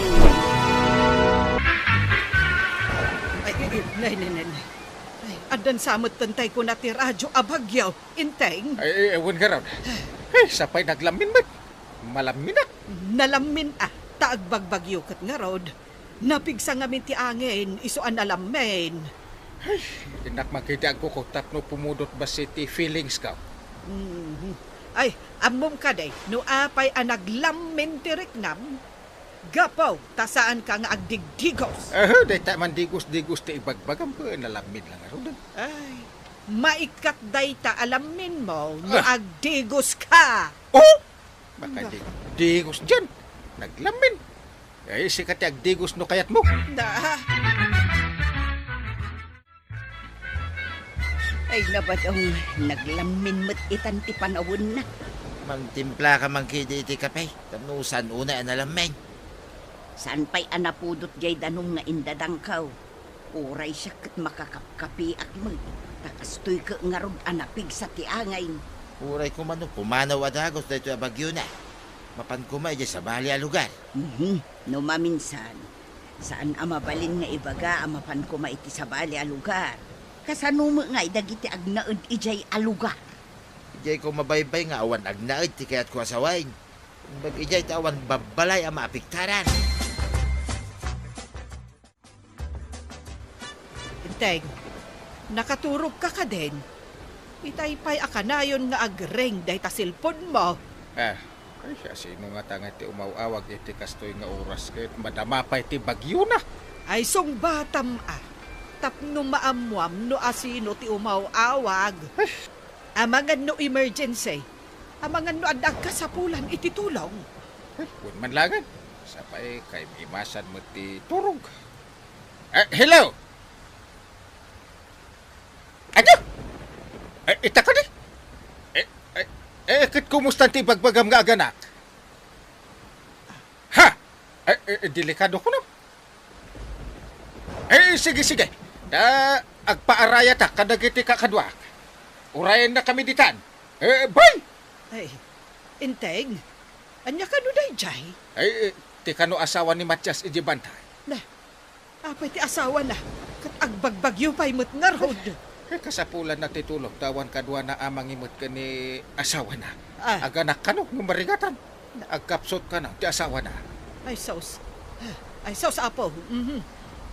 Nay. Ay, adan samot tantay ko na ti radyo abagyaw, Inteng. Ay, ewan ka raw. Ay, sapay naglamin ba? Malamin na. Nalamin taagbagbagyo kat nga rod. Napigsa ngamin ti angin, isuan alamin. Ay, inak makita ko kung tapno pumudot ba si ti feelings ka. Ay, amom ka day, no apay anaglamin ti riknam. Gapaw, tasaan ka nga agdigdigos. Day ta man digos-digos ti ibagbagam ko, nalamin lang araw doon. Ay, maikat day ta alamin mo, no agdigos ka. Oh! Baka digos dyan. Naglamin. Ay, sikat yung digos no kayat mo. Na, Ay, nabadong naglamin mo't itan ti panawon na. Mangtimpla ka man kidi iti kapay. Tanusan una ang alamay. Saan pa'y anapudot jay danong nga indadang kaw? Uray siya kat makakapkapiak mo. Takastoy ka nga rod anapig sa tiangay. Uray ko man pumanaw adagos dito abagyo na. Mapan ko may sa bali a lugar. No maminsan, saan amabalin nga ibaga amapan ko maiti sa bali a lugar. Kasano mo nga'y dagiti agnaud ijay a lugar. Ijay ko mabaybay nga awan agnaid ti kayat ko asawain. Bag ijay tawan babalay ang maapiktaran. Inteng, nakaturog ka ka din. Itaypay akanayon nga agreng day ta silpon mo. Ay, siya sino nga tanga ti umawawag iti kastoy nga oras kahit madamapay ti bagyo na. Ay song batam tapno maamwam no asino ti umawawag. Amangan no emergency. Amangan no adag ka sa pulan iti tulong. Huwag man langan. Sapay kay imasan mo ti turog. Hello! Ano? Ita ka di? Kat kumusta ti bagbagam nga aganak? Ha? Delikado ko na. Sige. Agpaaraya ta, kadagiti kakadwa. Urayan na kami ditan. Bye! Ay, Inteng, anya ka no day jay? Ti kano asawa ni Matias ijibanta. Na, apay ti asawa na. Kat agbagbagyo pa'y mo't nga rod. Kasapulan na titulog, tawan kadwa na amang imot ka ni asawa na. Ah. Aganak ka no, marigatan. Agkapsot ka na, ti asawa na. Ay, sos, apo.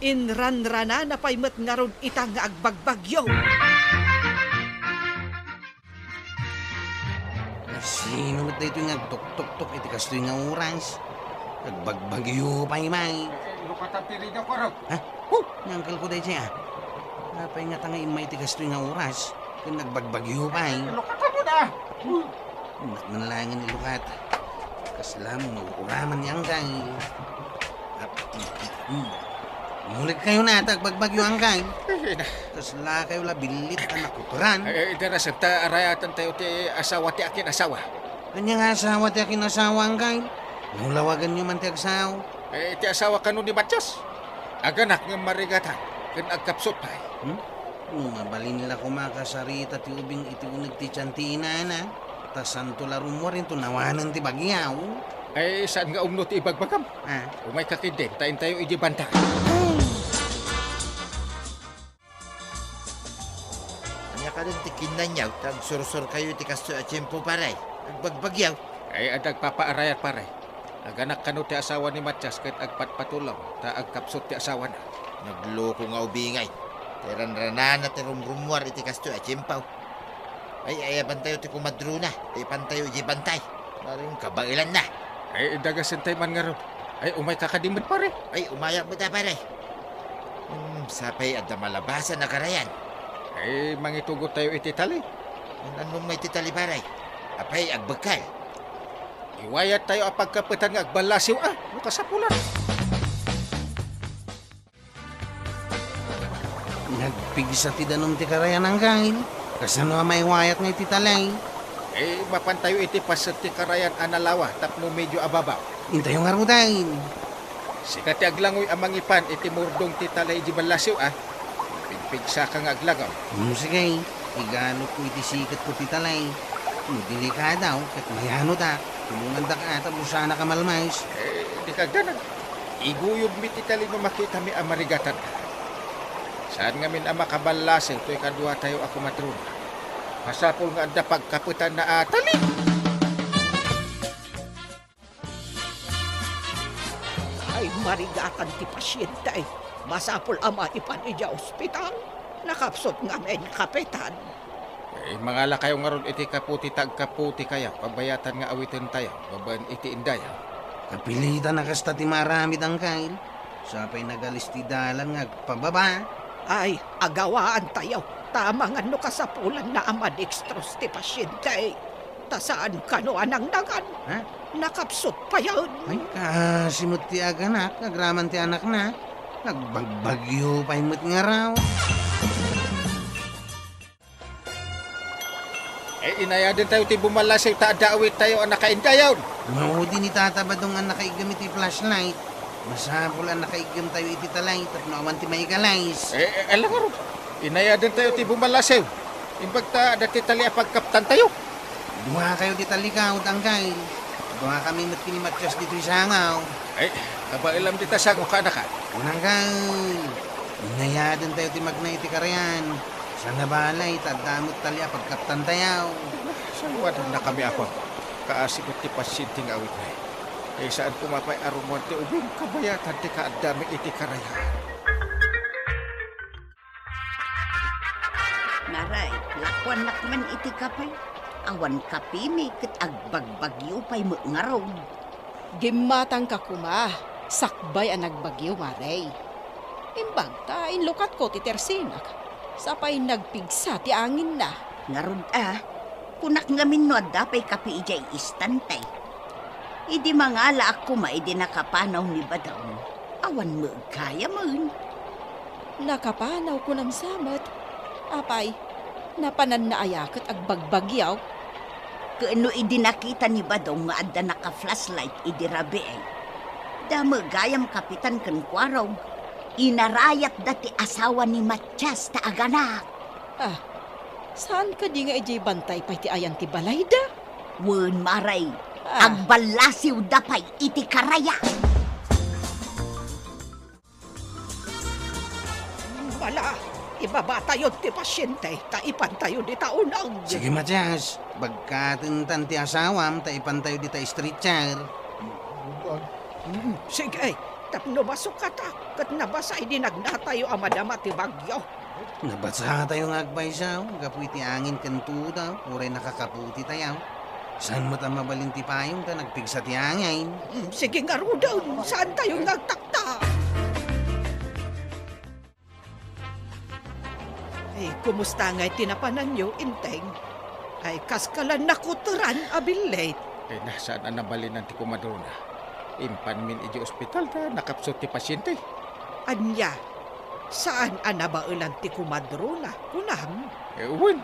Inranrana na pa'y mo't nga rod itang nga agbagbagyo. Sino mat dito nga tuk-tuk-tuk iti kastoy nga oras? Nagbagbagyo pa imay. Lukatan ti rin ako raw. Ha? Nangkal ko dahil siya. Napay nga tanga imay iti kastoy nga oras. Kung nagbagbagyo pa eh. Lukatan mo na! Nakmanalangin ni Lukat. Kaslam, magkuraman niyang kay. Mulig kayo na, tagbagbaggyo ang kay. Kasla kayo labilit ang nakuturan. Darasap ta arayatan tayo ti asawa ti akin asawa. Kanya nga asawa ti akin asawa ang kay. Nulawagan niyo man ti agsaw. Ti asawa ka nun ni Matias. Aganak ng marigatan. Kan agkapsot pa. Mabalin nila kumakasarita ti ubing iti unig ti tiyantina na. Tasan to laro mo rin to nawanan ti bagyaw. Saan nga umno ti ibagbagam? Umay kakidin, tayin tayo ijibanta. Anya Saka rin tikin na niyaw, tag sursur kayo ti kasto at tiyempo paray. Agbagbagyaw. Ay adag papaarayat pare. Aganak kano ti asawa ni Matias ket agpatpatulaw ta agkapsot ti asawa na. Nagloko nga ubingay. Tiran-ranan at rumrumwar iti kasto at tiyempo. Ay bantayo ti kumadro na. Ti pantayo di bantay. Maring kabailan na. Ay dagasentay man nga ro. Ay umay kakadimot pare. Ay umayak mo ta paray. Sapay at malabasan na karayan. Ay mangitugot tayo iti tali. Anong may titali paray? Apay agbagkal. Iwayat tayo apagkapitan nga agbalasiw kasapulan. Nagpigsa ti danom ti karayan ang kain. Kasano may wayat nga iti talay. Mapantayo iti paset ti karayan analawa tapno medyo ababaw. Intayo nga rudain. Sikat ti aglangoy amang ipan iti murdong ti talay di balasiw Pigpigsa ka nga aglagaw. Sige, igano ko iti sikat ko ti talay. Dili ka daw, kat mayano ta. Tulungan da ka, tapos sana ka malmays. Di kagdanan. Iguyog mi ti talay no makita mi amarigatan. Saan nga min ama kabalasin to'y kadwa tayo ako matruna. Masapol nga anda pagkapitan na atali. Ay, marigatan ti pasyente ay. Masapol ama ipan ija ospital. Nakapsot nga men kapitan. Mga lakayo nga ron iti kaputi tagkaputi kaya. Pagbayatan nga awitin tayo. Baban iti indaya. Kapilitan na kasta ti maramid ang kain. Sapay nagalis ti dalan nga pababa. Ay, agawaan tayo. Tama nga no kasapulan na amadextros ti pasyente ay. Tasaan ka no anang nagan. Ha? Nakapsot pa yun. Ay, kasimot ti aganak. Nagraman ti anak na. Nagbagbagyo pa imot nga raw. Inayadin tayo ti bumalasay ta adawit tayo ang nakaindayaw. Maudi ni tatabadong ang nakaigamit ti flashlight. Masapol ang nakaigam tayo iti talay. Tapno awan ti maigalays. Alam nga ron. Inayadin tayo ti bumalasay. Imbag ta dati tali apagkaptan tayo. Duha kayo di talikaw, tangkay. Duha kami mat kini Matias dito isangaw. Kabailam di tasang ka na ka. Unang kay. Inayadan tayo ti magna iti karayan. Sa nabalay, tadamot talya pagkaptan tayaw. Sawadan na kami ako. Kaasigot ti pasyente nga awit na. Saan pumapay arumon ti ubing kabayatan ti kaadami iti karayan. Maray, lakwan nakman iti kapay. Awan kapimi ket agbagbagyo pay ngaraw. Gimatang ka kuma. Sakbay ang nagbagyo, Maray. Imbag ta, inlukat ko ti tersinak. Sapay nagpigsa ti angin na. Ngarod kunak nga minod dapay kapi ijay istantay. Idi mangala ako maidi nakapanaw ni Badaw. Awan mo kaya man. Nakapanaw ko ng samat. Apay, napanan na ayakat agbagbagyaw. Kaano idi nakita ni Badaw nga adda naka-flashlight idi rabi ay. Dama gayam kapitan kan kwaraw. Inarayat dati asawa ni Matias ta aganak. Saan ka di nga ijay bantay pa ti ayan ti balayda? Wen maray, agbalasiw dapay iti karaya. Wala, ibaba tayo ti pasyente. Taipan tayo di taunang. Sige, Matias. Bagkatintan ti asawam, taipan tayo di ta street chair. Sige, tapno basukata. Kat nabasay di nagnatayo amadama ti bagyo. Nabasa tayo nga agbaysaw. Kapoy ti angin kanto daw. Uray nakakaputi tayaw. Saan mo ta mabalin ti payong ta nagpigsa ti angin? Sige nga rudaw, saan tayo nagtakta? Ay, kumusta nga'y tinapanan nyo, Inteng? Ay, kaskalan nakuturan, abilate. Nasaan ang nabalinan ti kumadrona? Impan min iji ospital ta nakapsot ti pasyente. Anya, saan anabailan ti kumadrona? Kunam? Uwan.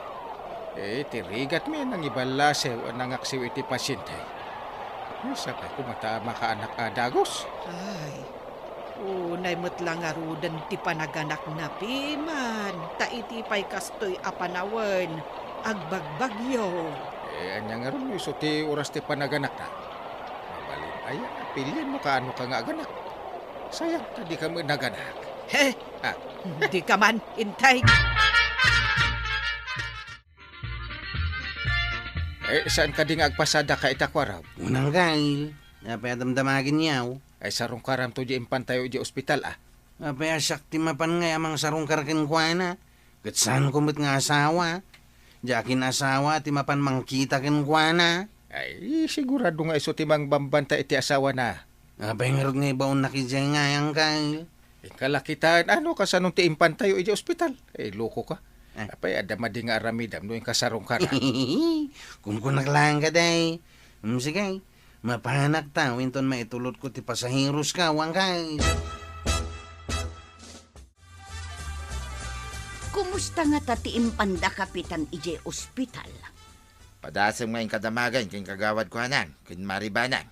Tirigat mi nang ibalasew ang nangaksiw iti pasyente. Sapay kumatama ka anak adagos. Ay, unay matlang arudan ti panaganak na piman. Taitipay kastoy apanawan, agbagbagyo. Anya nga ron, iso ti oras ti panaganak na. Mabalin ay, pilihan mo ka ano ka nga aganak. Sayang, tadi ka mo naganak. He, di ka man, Inteng. Saan ka di nga agpasada ka itakwaraw? Unang kail, apay damdamagin yaw. Ay sarong karam to di impantayo di ospital Apay asakti mapan nga amang sarong karakin kwa na. Gatsan kumit nga asawa. Jakin asawa, ti mapan mangkita kin kwa na. Ay sigurado nga iso timang bambanta iti asawa na. Apay nga rin nga ibaon nakijay nga yang kail. Kalakitaan, ano ka sa nung ti impantayo iti ospital? Loko ka. Ah. Apay adama di nga aramidam no yung kasarong karam. Kung lang ka day. Sige, mapahanak ta, winton maitulot ko ti pasahiros ka, wang kail. Kumusta nga tatiim panda kapitan ije ospital? Padasang may kadamagan king kagawad ko hanan, kin maribanang.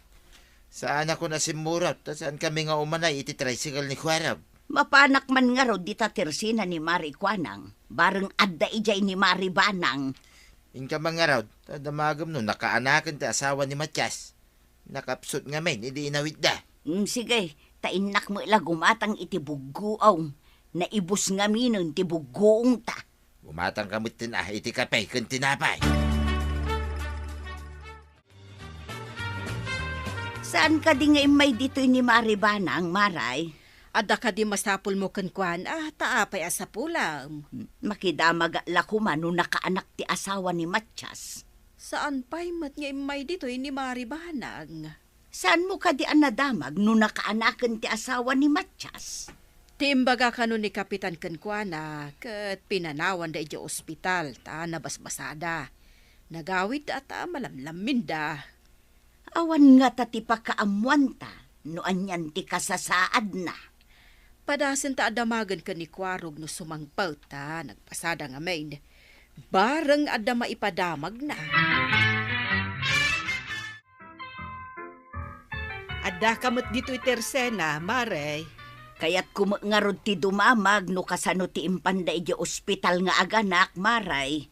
Saan ako nasimurat, ta saan kami nga umanay iti tricycle ni Kwarab. Mapanak man nga ro di tatersina ni Mari Kwanang, bareng adda ijay ni Mari Banang. Inka mga raw, tadamagam no, nakaanakan ti asawa ni Matias. Nakapsot nga men, hindi inawit da. Sige, tainak mo ila gumatang iti buguaw. Naibus nga minon ti buguong ta. Bumatang kamit tin iti kapay, kun tinapay. Saan ka di nga imay dito ni Mari Banang, Maray? Adda ka di masapul mo kankwan, taapay asa pulam. Makidamag lakuman no nakaanak ti asawa ni Matias. Saan pa'y mat nga imay dito ni Maribanang? Saan mo ka di anadamag no nakaanakan ti asawa ni Matias? Timbaga ka nun ni Kapitan Kankwana, kat pinanawan da ija ospital, ta nabasbasada. Nagawid at malamlamin da. Awan nga ta ti pakaamuan ta, no anyan ti kasasaad na. Padasin ta adamagan ka ni Kwarog no sumangpaw ta, nagpasada nga main. Bareng adama ipadamag na. Adda kamot dito itersena, Mare. Kaya't kumangarod ti dumamag no kasano ti impanda iti ospital nga aganak, Maray.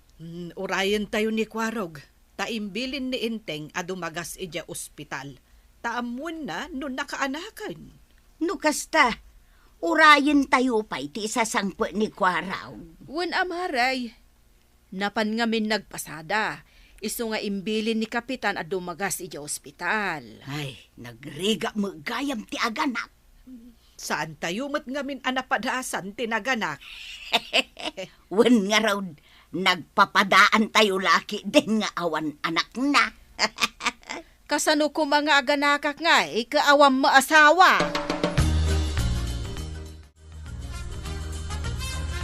Urayan tayo ni Kwarog. Taimbilin ni Inteng adumagas ija ospital. Taamun na no nakaanakan. No kasta, urayin tayo pa iti isasangpo ni Kwaraw. Wan amaray. Napan ngamin nagpasada. Iso nga imbilin ni Kapitan adumagas ija ospital. Ay, nagriga mo gayam ti aganak. Saan tayo mat ngamin anapadasan tinaganak? Wen nga raw, nagpapadaan tayo laki din nga awan anak na. Kasano ko mga aganakak nga, ikaawam mo asawa.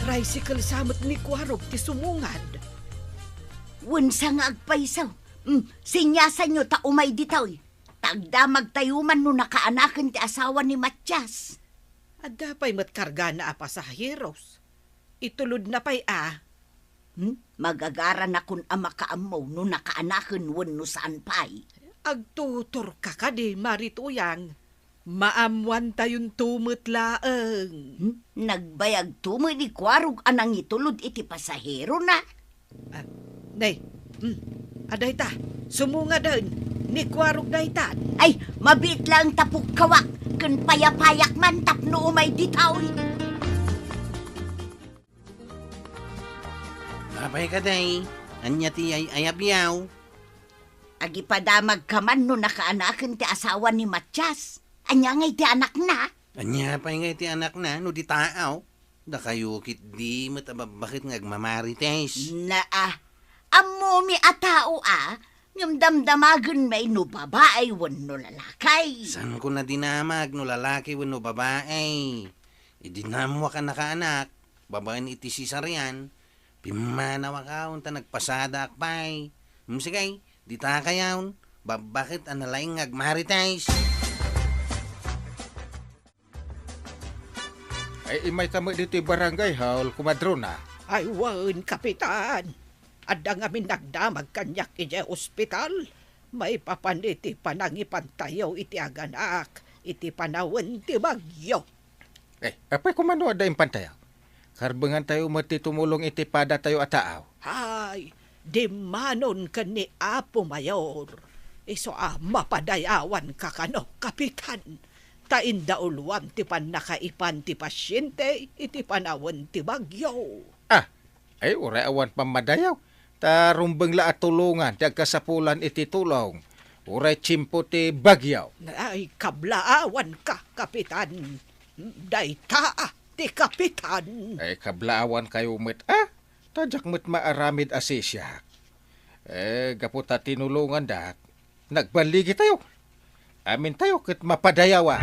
Tricycle samot ni Kwarog ti sumungad. Wen sa nga agpaisaw, sinyasan nyo ta umay ditaw. Tagdamag tayo man no nakaanakan ti asawa ni Matias. Adda pa'y matkarga na pasaheros. Itulod na pa'y Magagara na kun ama kaamaw no nakaanakan wen no saan pa'y. Agtutor ka ka di, Marituyang. Maamuan tayon tumot laeng. Nagbayag tumo ni Kwarog anang itulod iti pasahero na. Nay, aday ta, sumunga din. Ni Kwarog day ta. Ay, mabit lang tapok kawak. Kun payapayak man tapno umay ditaw. Apay ka day, anya ti ay ayabyaw. Agipadamag ka man no nakaanakan ti asawa ni Matias. Anya ngay ti anak na. Anya pa'y nga ti anak na, no di taaw. Da kayo kit di matababakit ngagmamarites. Amo mi atao Yung damdamagan may no babae wan no lalakay. San ko na dinamag no lalaki wano babae? Idinamwa ka nakaanak, babaen iti sisaryan, pimanawa ka unta nagpasada akpay. Sige, di ta kayaw, bakit analaing ngagmarites? Ay imay kamo dito barangay haul kumadrona. Ay, wan, Kapitan. Adda nga min nagdamag kanyak iti ospital. May papaniti panangipantayaw iti aganak. Iti panawan ti bagyo. Apay kumano ada impantayaw? Karbengan tayo matitumulong iti pada tayo ataaw. Ay, di manon ka ni Apo Mayor. Iso mapadayawan ka kano, Kapitan. Tainda ulwam ti panakaipan ti pasyente, iti panawan ti bagyo. Ay uray awan pamadayaw. Tarumbang la at tulungan, ti agkasapulan iti tulong. Uray chimpo ti bagyaw. Ay, kablaawan ka, Kapitan. Dayta, ti Kapitan. Ay kablaawan kayo met, tadyak met maaramid asisyak. Gaputa tinulungan dak, nagbaligi tayo. Amin tayo ket mapadayawa.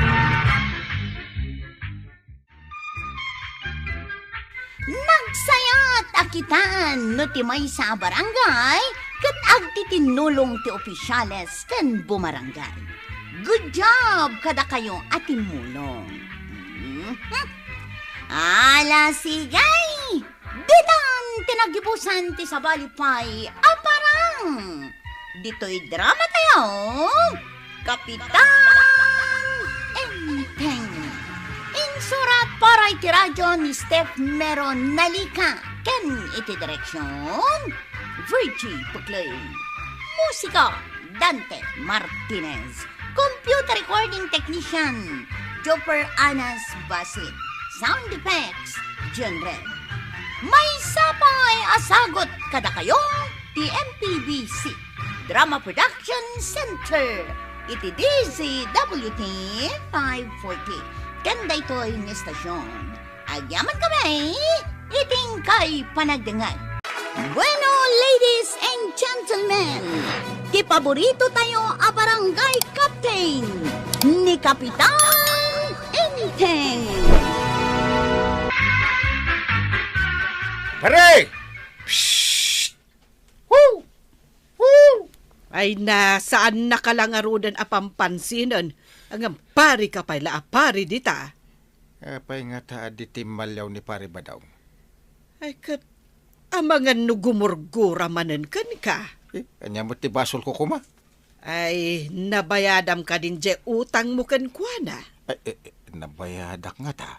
Nagsayat akitan no ti may sa barangay ket agtitinulong ti opisyales ken bumarangay. Good job kada kayo atimulong. Ala sigay! Ditan tinagibusan ti sabalipay aparang. Dito'y drama tayo. Kapitan Enteng. Insurat para iti radyo ni Steph Meron Nalika. Ken iti direksyon Virgie Puglay. Musika Dante Martinez. Computer recording technician Jopper Anas Basit. Sound effects John Red. May sapay asagot kada kayo ti MPBC Drama Production Center iti DZWT 540. Kanda ito yung estasyon. Agyaman kami, iting kay panagdangan. Bueno, ladies and gentlemen, ti paborito tayo a barangay captain ni Kapitan Enteng. Pare! Psst! Woo! Woo! Ay, nasaan nakalangarudan a pampansinan? Ang pari ka pala, pari dita. Apay nga taad di timalyaw ni pare Badaw. Ay, kat, amangan no gumurgura manen kan ka. Kanya mo ti basol ko kuma. Ay, nabayadam ka din je utang mo kan kuana. Nabayadak nga ta.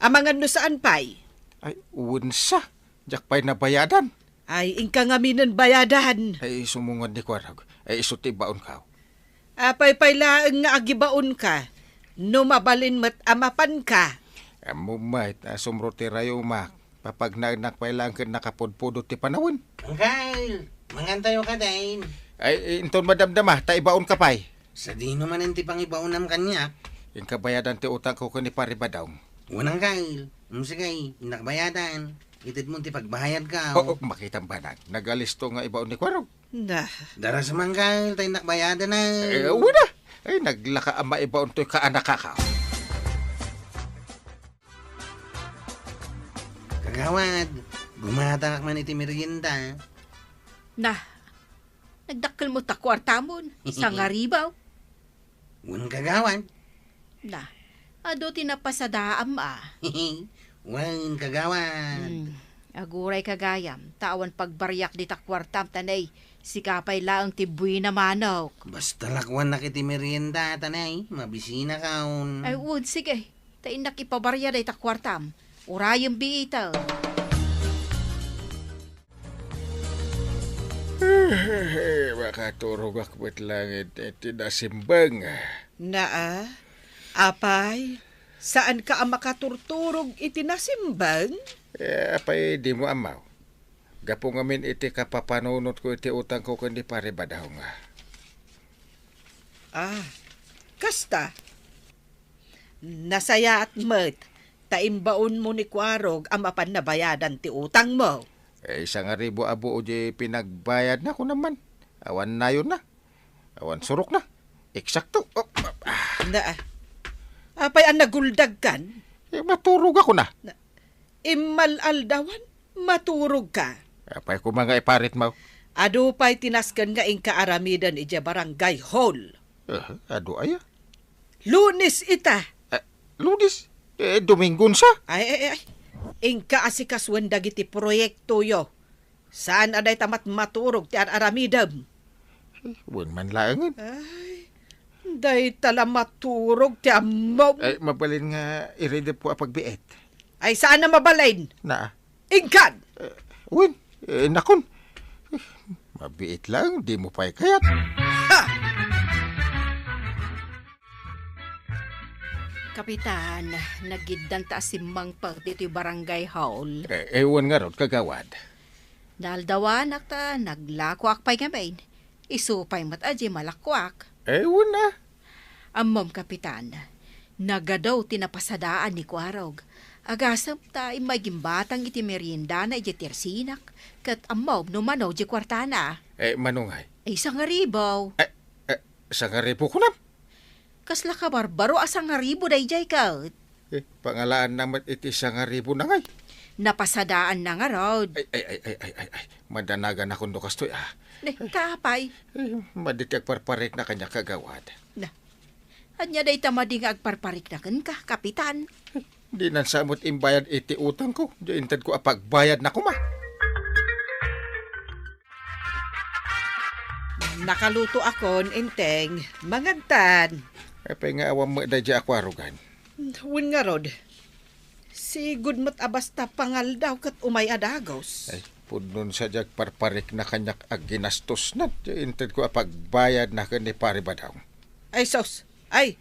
Amangan no saan pay? Ay, unsa. Jak pa'y nabayadan. Ay, ingka nga minan bayadan. Ay, sumungod ni Kwarag. Ay, isuti baon ka. Apay laeng nga agibaon ka. No mabalin mat amapan ka. Amumait, sumruti rayo umak. Papag nagnak pa'y lang ka nakapudpudo ti panawin. Angkal, mangantayo ka din. Ay, inton madamdama, ta ibaon ka pa'y. Sa di naman ang tipang ibaunam kanya. Yung kabayadan ti utang ko ni pare Badaw. Unang kail, sige, inakbayadan. Itid mo ti pagbayad ka. Oo, makitang banag. Nagalisto nga ibaon ni Kwarag. Na, Dara sa mangkal, tayo nakbayadan na. Wala. Ay, naglaka ang maibaon to'y kaanak ka. Kagawad, gumata ka man iti merienda. Nagdakkel mo ta kwartamon sa ngaribaw. Unang kagawad. Ado tinapasadaam Wan kagawad. Aguray kagayam, tawan pagbaryak di ta kwartam tanay, sikapay laang tibuy na manok. Basta lakwan na kiti merienda, tanay. Mabisina kaon. Ay wood, sige, tain nakipabarya di ta kwartam, urayang biitaw. Makaturog akbet langit iti nasimbang. apay, saan ka ang makaturturog iti nasimbang? Apay di mo amaw. Gapo ngamin iti kapapanunot ko iti utang ko kundi pare Badaw nga. Kasta. Nasaya at mat, taimbaon mo ni Kwarog ang mapan na bayadan ti utang mo. Isang aribo abo o di pinagbayad na ko naman. Awan na yun na. Awan surok na. Eksakto. Apay ang naguldag kan? Maturog ako na. Imalaldawan, maturog ka. Apay ko mga iparit mo. Ado pa'y tinaskan nga ing kaaramidan ija barangay hall. Ado aya. Lunes ita. Lunes. Domingon sa. Ay. Ing kaasikaswan dagiti proyekto yo. Saan aday tamat maturog ti aramidam? Wan man laangan. Ay, day tala maturog ti amaw. Ay, mabalin nga irede po apagbiet. Ay, saan na mabalain? Na. Ingkan! Wan, nakon. Mabiit lang, di mo pa'y kayat. Kapitan, nagiddan ta si Mang Pag dito barangay hall. Ewan nga ron, kagawad. Daldawanak ta, naglakwak pa'y ngamin. Isupay mat aji malakwak. Wala. Amom kapitan, nagadaw tinapasadaan ni Kuarog. Agasam ta imagimbatang iti merienda na iti tersinak. Kat amom numanaw di kwartana. Manungay. Isang ngaribaw. Sa ngaribo ko na. Kasla ka barbaro asang ngaribo day jay ka. Pangalaan naman iti sa ngaribo na ngay. Napasadaan na nga raw. Ay. Madanagan akong dukas to Kapay. Madityag parparik na kanya kagawad. Anya day tamading agparparik na ka, kapitan. Di nan samot imbayad iti utang ko. Di intad ko apagbayad na kuma. Nakaluto akon, Inteng. Mangantan. Pay nga awam mo da di ako arugan. Win nga rod. Si Gudmat abasta pangal daw kat umay adagos. Pudnon sa jag parparik na kanyak ag ginastos na. Di intad ko apagbayad na kani pare ba daw. Ay, sos. Ay,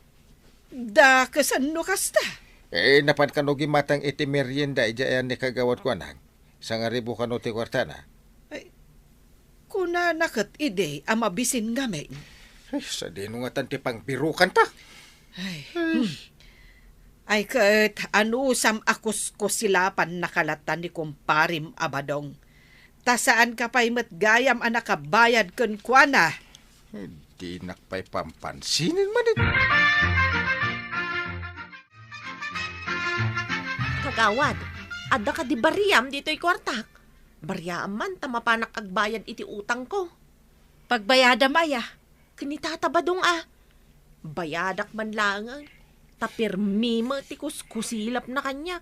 da kasan no kasta. Napan ka no gimatang iti merienda ijayan ni kagawad ko anang. Sa ngaribo ka no ti kwartana. Kuna nakat ide amabisin ngamin. Sa dinungatan ti pangpirukan ta. Ay kat anusam akos ko silapan nakalatan ni kumparim abadong. Ta saan ka pa'y matgayam anak kabayad kun kuana. Di nakpay pampansinin man ito. Kagawad, adda ka di bariyam dito'y kwartak. Bariyam man, tamapanak agbayad iti utang ko. Pagbayada maya. Kinitatabadong bayadak man lang tapirmi mo ti kuskusilap na kanya.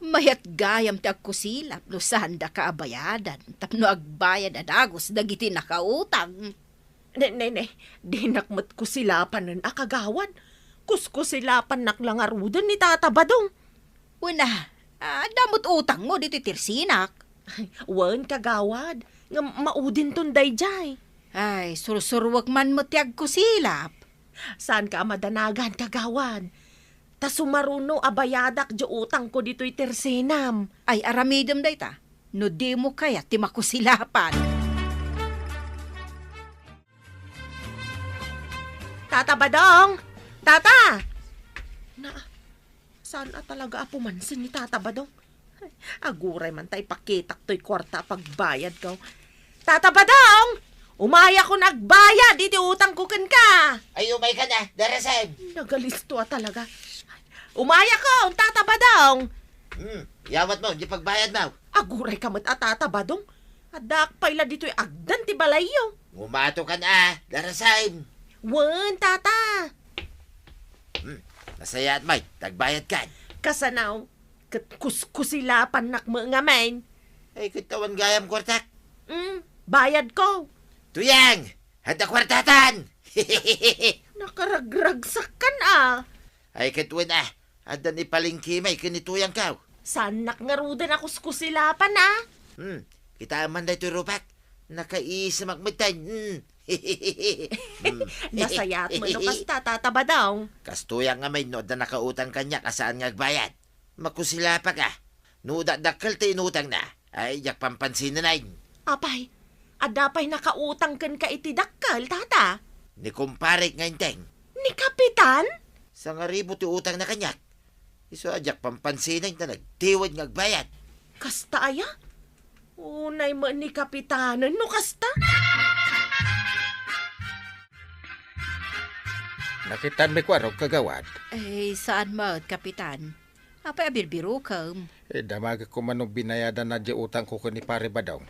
Mayat gayam ti agkusilap no sanda ka abayadan. Tapno agbayad adagos dagiti nakautang. Di nakmat kusilapan nun akagawad. Kuskusilapan naklangarudan ni tatabadong. Una, damot utang mo dito tirsinak. Wan kagawad, nga maudin ton dayjay. Ay, sursurwag man mo tiag kusilap. Saan ka madanagan kagawad? Ta sumaruno abayadak di utang ko dito'y tersenam. Ay, aramidem day ta. No di mo kaya ti makusilapan. Tata Badong! Tata! Saan talaga apumansin ni Tata Badong? Aguray man tay pakitak to'y kwarta pagbayad ko. Tata Badong! Umaya ko nagbayad, iti utang ko ken ka. Ay, umay ka na, darasan. Nagalisto talaga. Umaya ko, Tata Badong. Yawat mo, di pagbayad mo. Aguray ka mat Tata Badong. Adak payla dito'y agdan ti balayo. Umato ka na, darasan. Wan, Tata. Nasayat may, tagbayad ka. Kasanaw, kuskusilapan nak mo nga main. Ay, katawan gayam kwartak. Bayad ko. Tuyang, handa kwartatan. Nakaragragsak ka Ay, katwan handa ni palingkimay kinituyang ka. Saan nakngarudan ako kuskusilapan Kita man na ito rupak. Nakaisa magmatan. Nasayat mo no kasta, Tata Badong. Kastuyang nga may no na nakautang kanya kasaan ngagbayad. Makusilapa ka. Nuda dakal ta inutang na. Ay, yak pampansin na nain. Apay, adapay nakautang kan ka iti dakkal, Tata. Ni kumparik nga inteng. Ni Kapitan? Sa nga ribo ti utang na kanyak. Iso ajak pampansinay na nagtiwad ngagbayad. Kasta aya? Unay mo ni Kapitanan no kasta? Nakitan mi ko kagawad. Ay, saan mo, kapitan? Apay abirbiro ka. Damag ko manong binayadan na di utang ko ni pare Badong.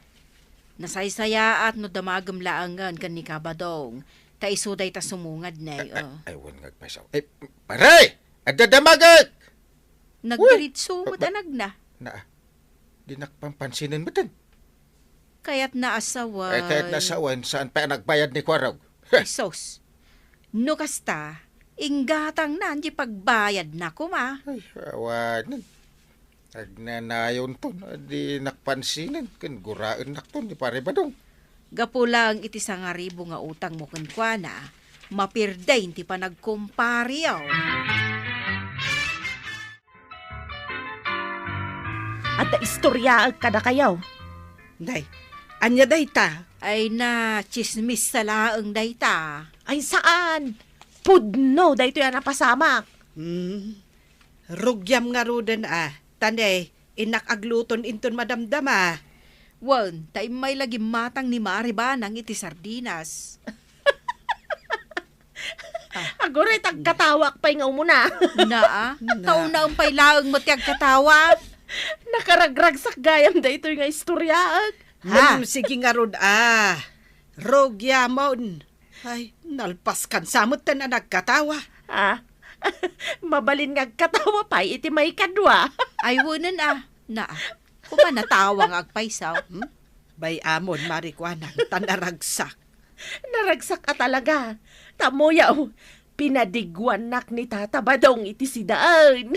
Nasaysaya at no damagam laangan kan ni Kabadong. Ta isuday ta sumungad na. Ay, wan ngagpasaw. Pare! Adda damagag! Nagdiritso matanag na. Di nakpampansinin mo din. Kaya't naasawa. Kaya't nasawan, saan pa nagbayad ni Kwarog? Sos. No kasta, inggatang na di pagbayad na kuma. Ay, awanan. Nagnanayon to, di nakpansinin. Kan guraan nak to, di pare Badong. Gapulang iti sangaribo nga utang mo kunkwana, mapirday ti pa nagkumpariyaw. At istorya kada kayaw. Day, anya dayta. Ay na, chismis sa laang dayta. Ay saan? Pudno, dahito yan napasamak. Rugyam nga ruden Tanay, inakagluton inton madamdama. Wan, tay may lagi matang ni Mariba nang iti sardinas. Agoray, tagkatawak pa nga muna. Na, tao na ang pailaang matiag katawa. Nakaragragsak gayam dahito nga istoryaan. Sige nga rod Rugyamon. Ay, nalpas kan samot na nagkatawa. Mabalin nga katawa pa, iti may kadwa. Ay, wunan na, kumanatawang agpaisaw. Bay amon, marikwanang, tanaragsak. Naragsak ka talaga. Tamoyaw, pinadigwanak ni Tata Badong iti sidaan.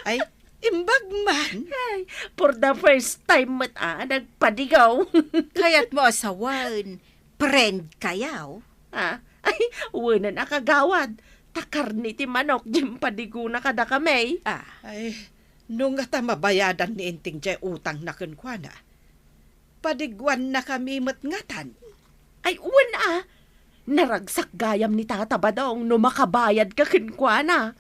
Ay, imbag man. Ay, for the first time nagpadigaw. Kaya't mo asawan, friend kayaw. Ay, wanan akagawad. Takar ni ti manok, jim padigo na kada kamay. Ay, nung nga mabayadan ni Inting jay utang na kunkwana. Padigwan na kami matngatan. Ay, uwan naragsak gayam ni Tata Badong no makabayad ka kinkwana.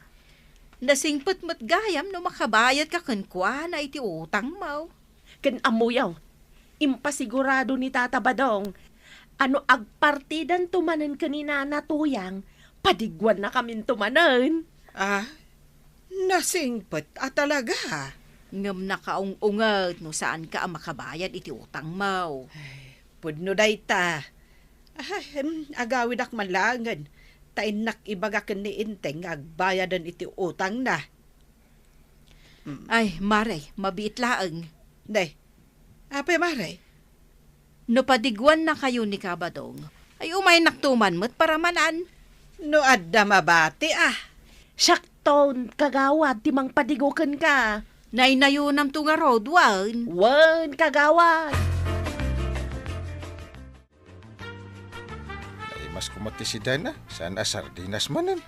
Nasingpot mo't gayam no makabayad ka kunkwana iti utang mo. Ken amuyaw, impasigurado ni Tata Badong, ano agpartidan tumanen kanina natuyang, padigwan na kamin tumanen. Nasingpot talaga. Ngam nakaung-ungat no saan ka ang makabayad iti utang mo. Pudno dayta. Agawid ak manlangan. Tainak ibagakan ni Inteng agbayadan iti utang na. Ay, Mare, mabiit laang. Day, apay Mare? No padigwan na kayo ni Kabadong, ay umay naktuman mo't para manan. No adda mabati Syakton, kagawad, timang padigokan ka. Nainayunam to nga road, wan. Wan, kagawad. Ay, mas kumati si Dana. Sana sardinas manan.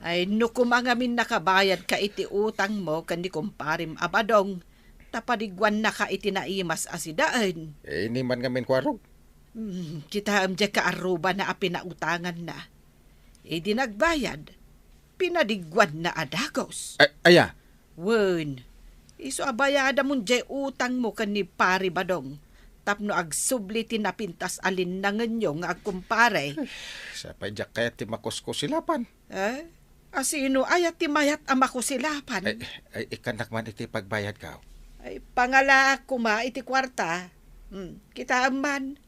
Ay no kumangamin nakabayad ka iti utang mo kandi kumparim Abadong. Tapadigwan na ka iti naimas asidaan. Ini man ngamin kwarog. Kita amdya ka aruba na apinautangan na. Di nagbayad. Pinadigwan na adagos. Aya. Wen, iso abayada mong jay utang mo kan ni Pari Badong. Tapno agsubli tinapintas alin na nga agkumpare. Sa pajak kaya ti makusko silapan. Asino ayat ti mayat ama ko silapan. Ay, ikanak man iti pagbayad ka. Ay, pangala kuma iti kwarta. Kita aman,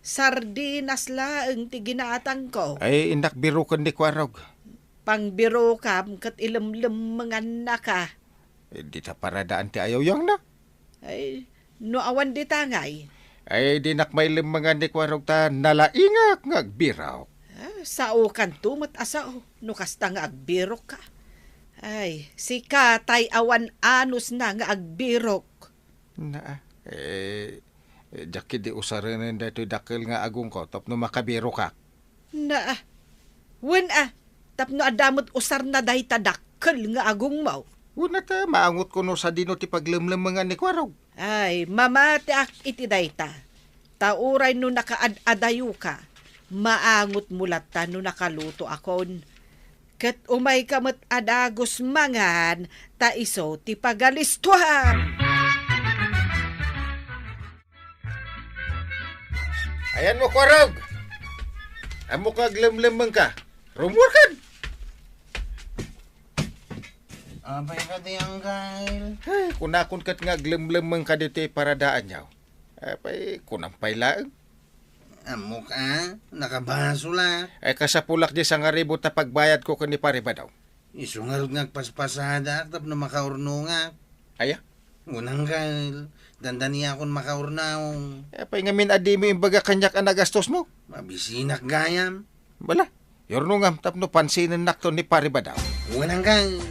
sardinas laeng ti ginaatang ko. Ay, inak biro ka ni kwarog. Pangbiro kam kat ilemlem mangana ka. Di ta paradaan ti ayaw yang na. Ay, no awan di tangay. Ay, di nak may limangan ni kwarog ta nalaingak ngagbiraw. Sao kan tumot asao, no kasta nga agbirok ka. Ay, si Katay awan anus na nga agbirok. Jaki di usarin dito dakil nga agong ko, tapno makabiro ka. Wen tapno adamot usar na dahi tadakil nga agong mo. Una ta, maangot ko no sa dino ti paglimlimangan ni kwarog. Ay, mamati ak iti dayta. Tauray no nakaad-adayo ka. Maangot mulat ta no nakaluto akon. Kat umay kamat adagos mangan, ta iso ti pagalistuhan. Ayan mo, kwarog! Amo ka glimlimang ka. Rumurkan! Apay ka ti Uncle. Ay, kunakon kat nga glimlimang ka dito paradaan niyaw. Ay, kunampay laang. Amo ka, nakabaso la. Ay, kasapulak di sa nga ribot na pagbayad ko kani pariba daw. Isungarod ngagpaspasada, tapno makaurno nga. Aya? Unang Uncle, dandani akon makaurnaw. Ay, ngamin adi mo yung baga kanyak ang nagastos mo. Mabisinak gayam. Bala, yorno nga, tapno pansinan nakto ni pariba daw. Unang Uncle.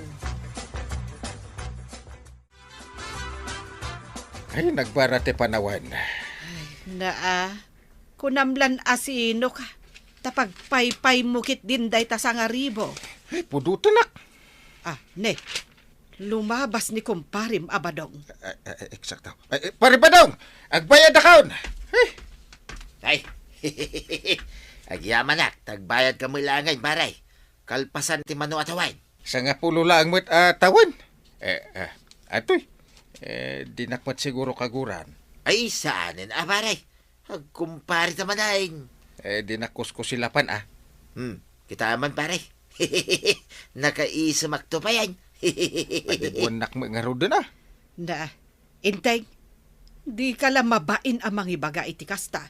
Ay, nagbarate panawan. Kunamlan asino ka. Tapagpaypay mukit din day ta sa nga ribo. Ay, pudutan nak. Ne. Lumabas ni kumparim Abadong. Eksakto. Pare Badong, agbayad akaon. Ay, agyaman nak, tagbayad ka mo ilangay, maray. Kalpasan ti mano atawain. Sa nga pulo lang mo't tawan. Atoy, dinakmat siguro kaguran. Ay, saanin, maray. Agkumpari naman ay. Dinakos ko silapan Kita aman, pare. Nakaisamak to pa yan. Pagdibuanak mo nga rodon Na, Inteng, di ka lang mabain amang ibaga iti kasta.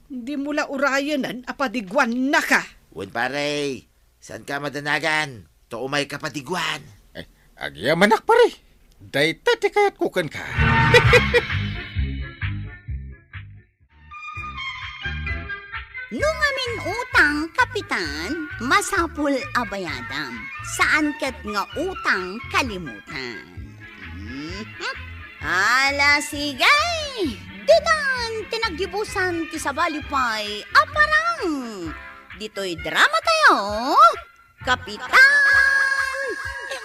Di mula urayanan apadigwan na ka. Wan, pare. Saan ka madanagan? To umay kapatiguan. Agyaman pare. Dayta ti kayat kukan ka. Nung amin utang, kapitan, masapul abayadam. Saan kat nga utang kalimutan? Ala sigay! Didan, tinaggibusan ti sabalipay, aparang! Dito'y drama tayo, Kapitan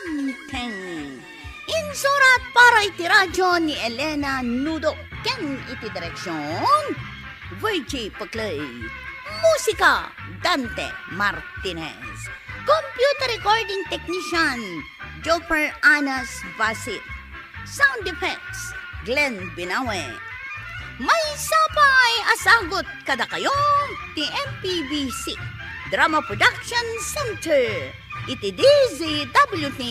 Enteng. Insurat para iti radyo ni Elena Nudo, ken iti direksyon, Virgie Paclay. Musika, Dante Martinez. Computer recording technician, Joper Anas Basit. Sound effects, Glenn Binawe. May sapay asagot kada kayo, ti MPBC Drama Production Center. Iti DZWT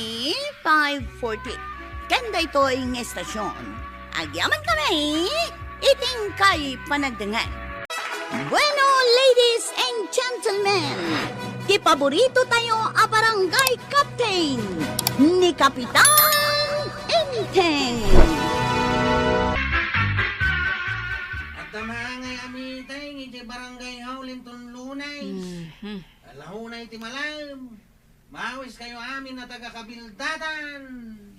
540. Kanda ito'y ng estasyon. Agyaman kami, iting kay panagdangan. Bueno, ladies and gentlemen, ti paborito tayo a barangay captain ni Kapitan Enteng. At tamangay amitay, iti barangay Howlinton Lunay. Alahunay ti malam. Mawis kayo amin na taga-kabildatan.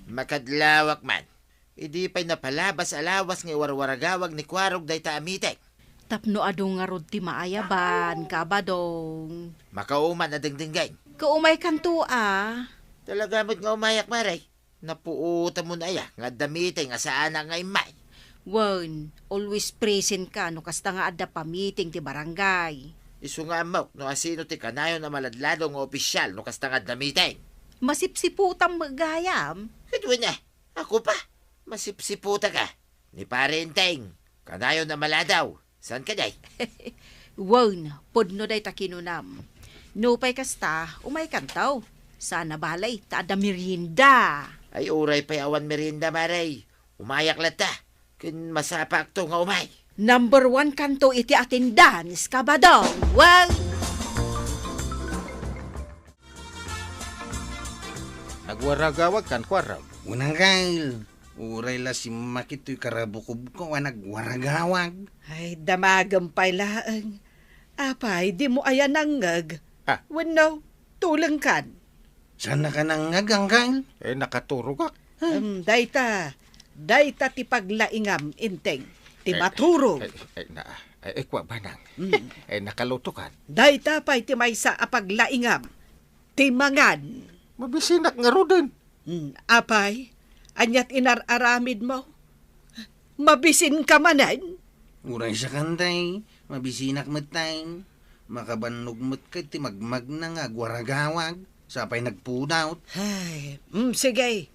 Makadlawak man. Idi pa'y napalabas alawas ng warwaragawag ni Kwarog day ta amitay. Tapno adong nga rod ti maayaban, Kabadong. Makauman na dingdinggay. Kaumay kanto Talaga mo't nga umayak, maray. Napuuta mo na ya, nga damitay nga saan nga imay. Wan, always present ka no kasta nga adda pa meeting ti barangay. Isu nga mo, no asino ti kanayon na maladlado nga opisyal no kasta nga damitay. Masipsiputang magayam. Ito na, ako pa. Masipsiputa ka. Ni parenteng. Kanayon na maladaw. Saan ka day? Wan, podno day takinunam. No pa'y kasta, umay kantaw. Sana balay, taada merienda. Ay uray pa'y awan merienda, maray. Umayak lata. Kun masapak to nga umay. Number 1 kanto iti atin dance, Kabadong. Well, Nagwaragawag kan Kwarog. Unang kail. Uray la si makito'y karabukob ko ang nagwaragawag. Ay, damagampay laang. Apay, di mo ayan nangag. Ah. Wano, tulang kan. Sana ka nang ngagang kail? Nakaturog Dayta ti paglaingam, Inteng. Ti maturo. Kwa banang. Nakalutukan. Dayta pa'y ti maysa a paglaingam. Ti mangan. Mabisinak nga rodon. Apay, anyat inararamid mo. Mabisin ka manan. Uray sa kantay. Mabisinak matay. Makabannog mat ka ti magmag na nga gwaragawag. Sapay nagpunaw. Ay, sige.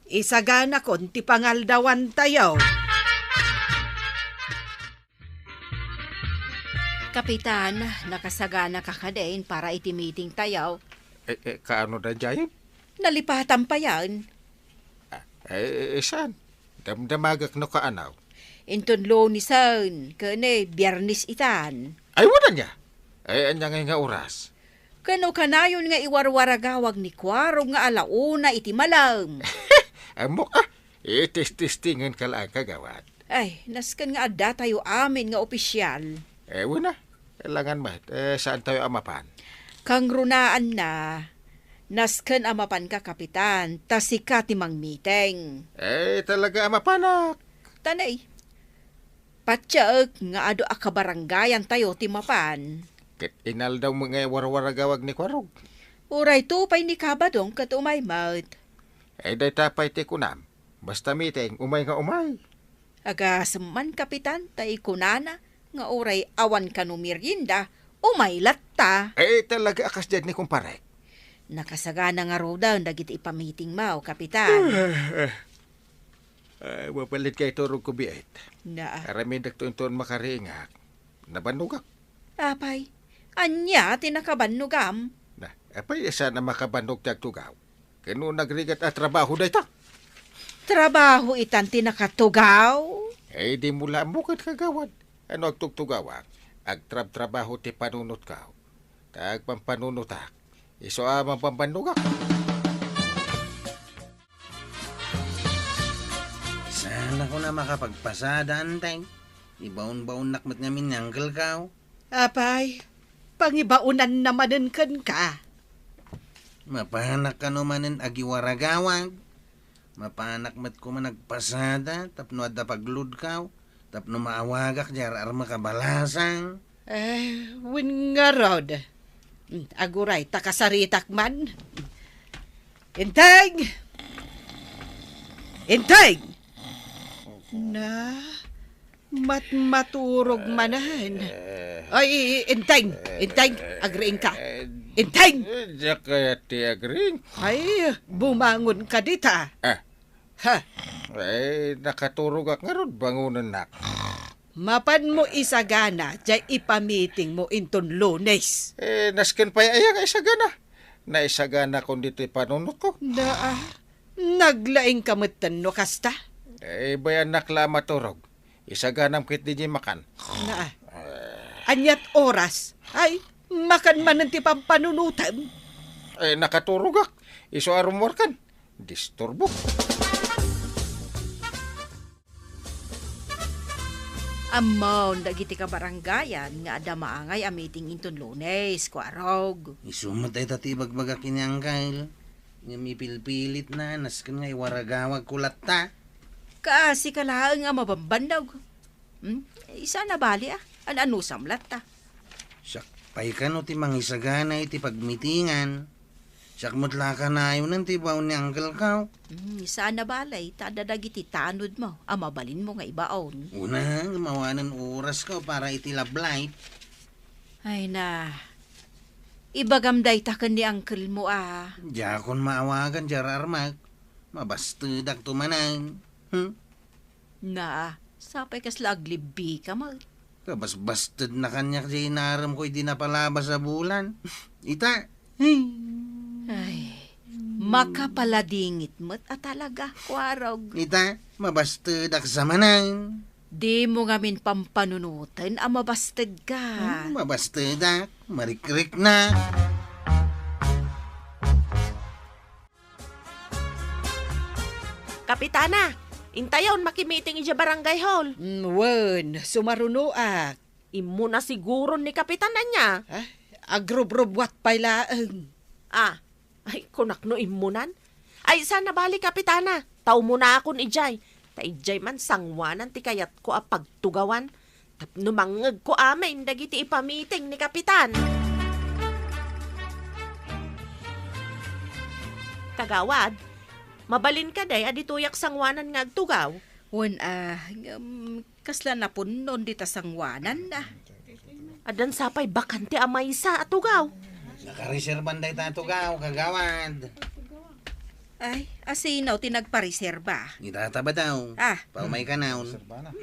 Isagana kon ti pangaldawan tayo. Kapitan, nakasagana ka kadain para iti meeting tayaw. Kaano na dyan? Nalipatan pa yan. Saan? Damdamagak no kaanaw. Inton lo ni San, kane biyernes itan. Ay, wala niya. Anya nga oras. Kano kanayon nga iwarwaragawag ni Kwarog nga alauna iti malam. Amok itis-tistingan ka lang kagawad. Ay, naskan nga adda tayo amin nga opisyal. Wala. Kailangan mat. Saan tayo amapan? Kang runaan na, naskan amapan ka, Kapitan, tasika timang meeting. Talaga amapanak. Tanay, patyaag nga ado akabarangayan tayo timapan. Kat inal daw mga warwaragawag ni Kwarog. Uray to pa'y ni Kabadong kat umay mat. Day tapay ti kunam. Basta meeting, umay nga umay. Agas man kapitan, tay kunana, nga oray awan ka no merienda, umaylat ta. Talaga akas dyan ni kumpare. Nakasagana nga raw daw, dagiti ipamiting mao, kapitan. Wapalit kay turog ko biyait. Na, Aramidak to inton makaringak. Nabanugak. apay, anya tinakabanugam. Apay isa na makabanog tiyag tugaw. Kano nagrigat at trabaho day ta. Trabaho itan tinakatugaw. Di mula mo kat kagawad. Ano agtugtugawak? Agtrab-trabaho ti panunot ka. Tag pampanunotak. Iso amang pambanugak. Sana ko na makapagpasada, antay. Ibaon-baon nakmat namin nanggal ka. Apay, pangibaunan namanen kan ka. Mapahanak ka naman agiwaragawag. Mapahanak mat ko man nagpasada, tapno adda paglud ka. Tapno maawagak jar arma kabalasang. Win nga rod. Aguray, takasaritak man. Inteng! Inteng! Na, maturog manahan. Ay, inteng! Inteng, agriin ka. Inteng! Diyak kaya ti agring. Ay, bumangon ka dita. Ha, Nakaturog ak nga ron bangunan nak. mapan mo isagana, jay ipamiting mo inton Lunes. Nasken pa iya ka isagana. Naisagana kung dito panunot ko. Na, naglaing kamutan no kasta. Bayan nakla maturog. Isaganam kit di makan. Na, anyat oras. Ay, makan man ng tipang panunutan. Nakaturog ak. Iso arumor kan. Disturbo. Amaw, dagiti ka barangayan, nga ada maangay amiting inton Lunes, kuarog. Isumat ay tatibag-baga kinyangkal. Nga mipilpilit na, naskan nga iwaragawag kulat ta. Kasi kalaang nga mabambandaw. Isa na bali ano samlat ta. Sakpay ka no ti mangisagana iti pagmitingan. Sakmutla ka na yun ang tibaw ni Uncle Kaw. Isa na balay, tadadagiti tanod mo, mabalin mo nga ibaon. Una, mawanan oras ka para iti lablight. Ay na, ibagamday takan ni uncle mo Jakon maawagan jar armag. Mabastudak tumanan. Na, sapay kas laglibi ka mag. Kabas-bastad na kanya kasi inaram ko hindi napalabas sa bulan. Ita. Ay, makapaladingit mo't talaga, kuarog. Ita, mabastudak sa manan. Di mo ngamin pampanunutan, mabastad ka. Mabastudak, marikrik na. Kapitana, intayon makimiting ija barangay hall. Wen, sumarunoak. Imo na siguro ni kapitana niya. Agrob-robwat pailaang. Ay kunak no imunan. Ay sana bali kapitana. Tao mo na akon ijay. Ta ijay man sangwanan ti kayat ko pagtugawan. Tapno mangeg ko amin dagiti ipamiting ni kapitan. Kagawad, mabalin ka day adituyak sangwanan nga agtugaw. Wen kasla na punon di tasangwanan na. Adan sapay bakante amay sa atugaw. Nakareserban day tato kagawad. Ay, asinaw tinagpareserba. Itataba daw. Paumay ka na.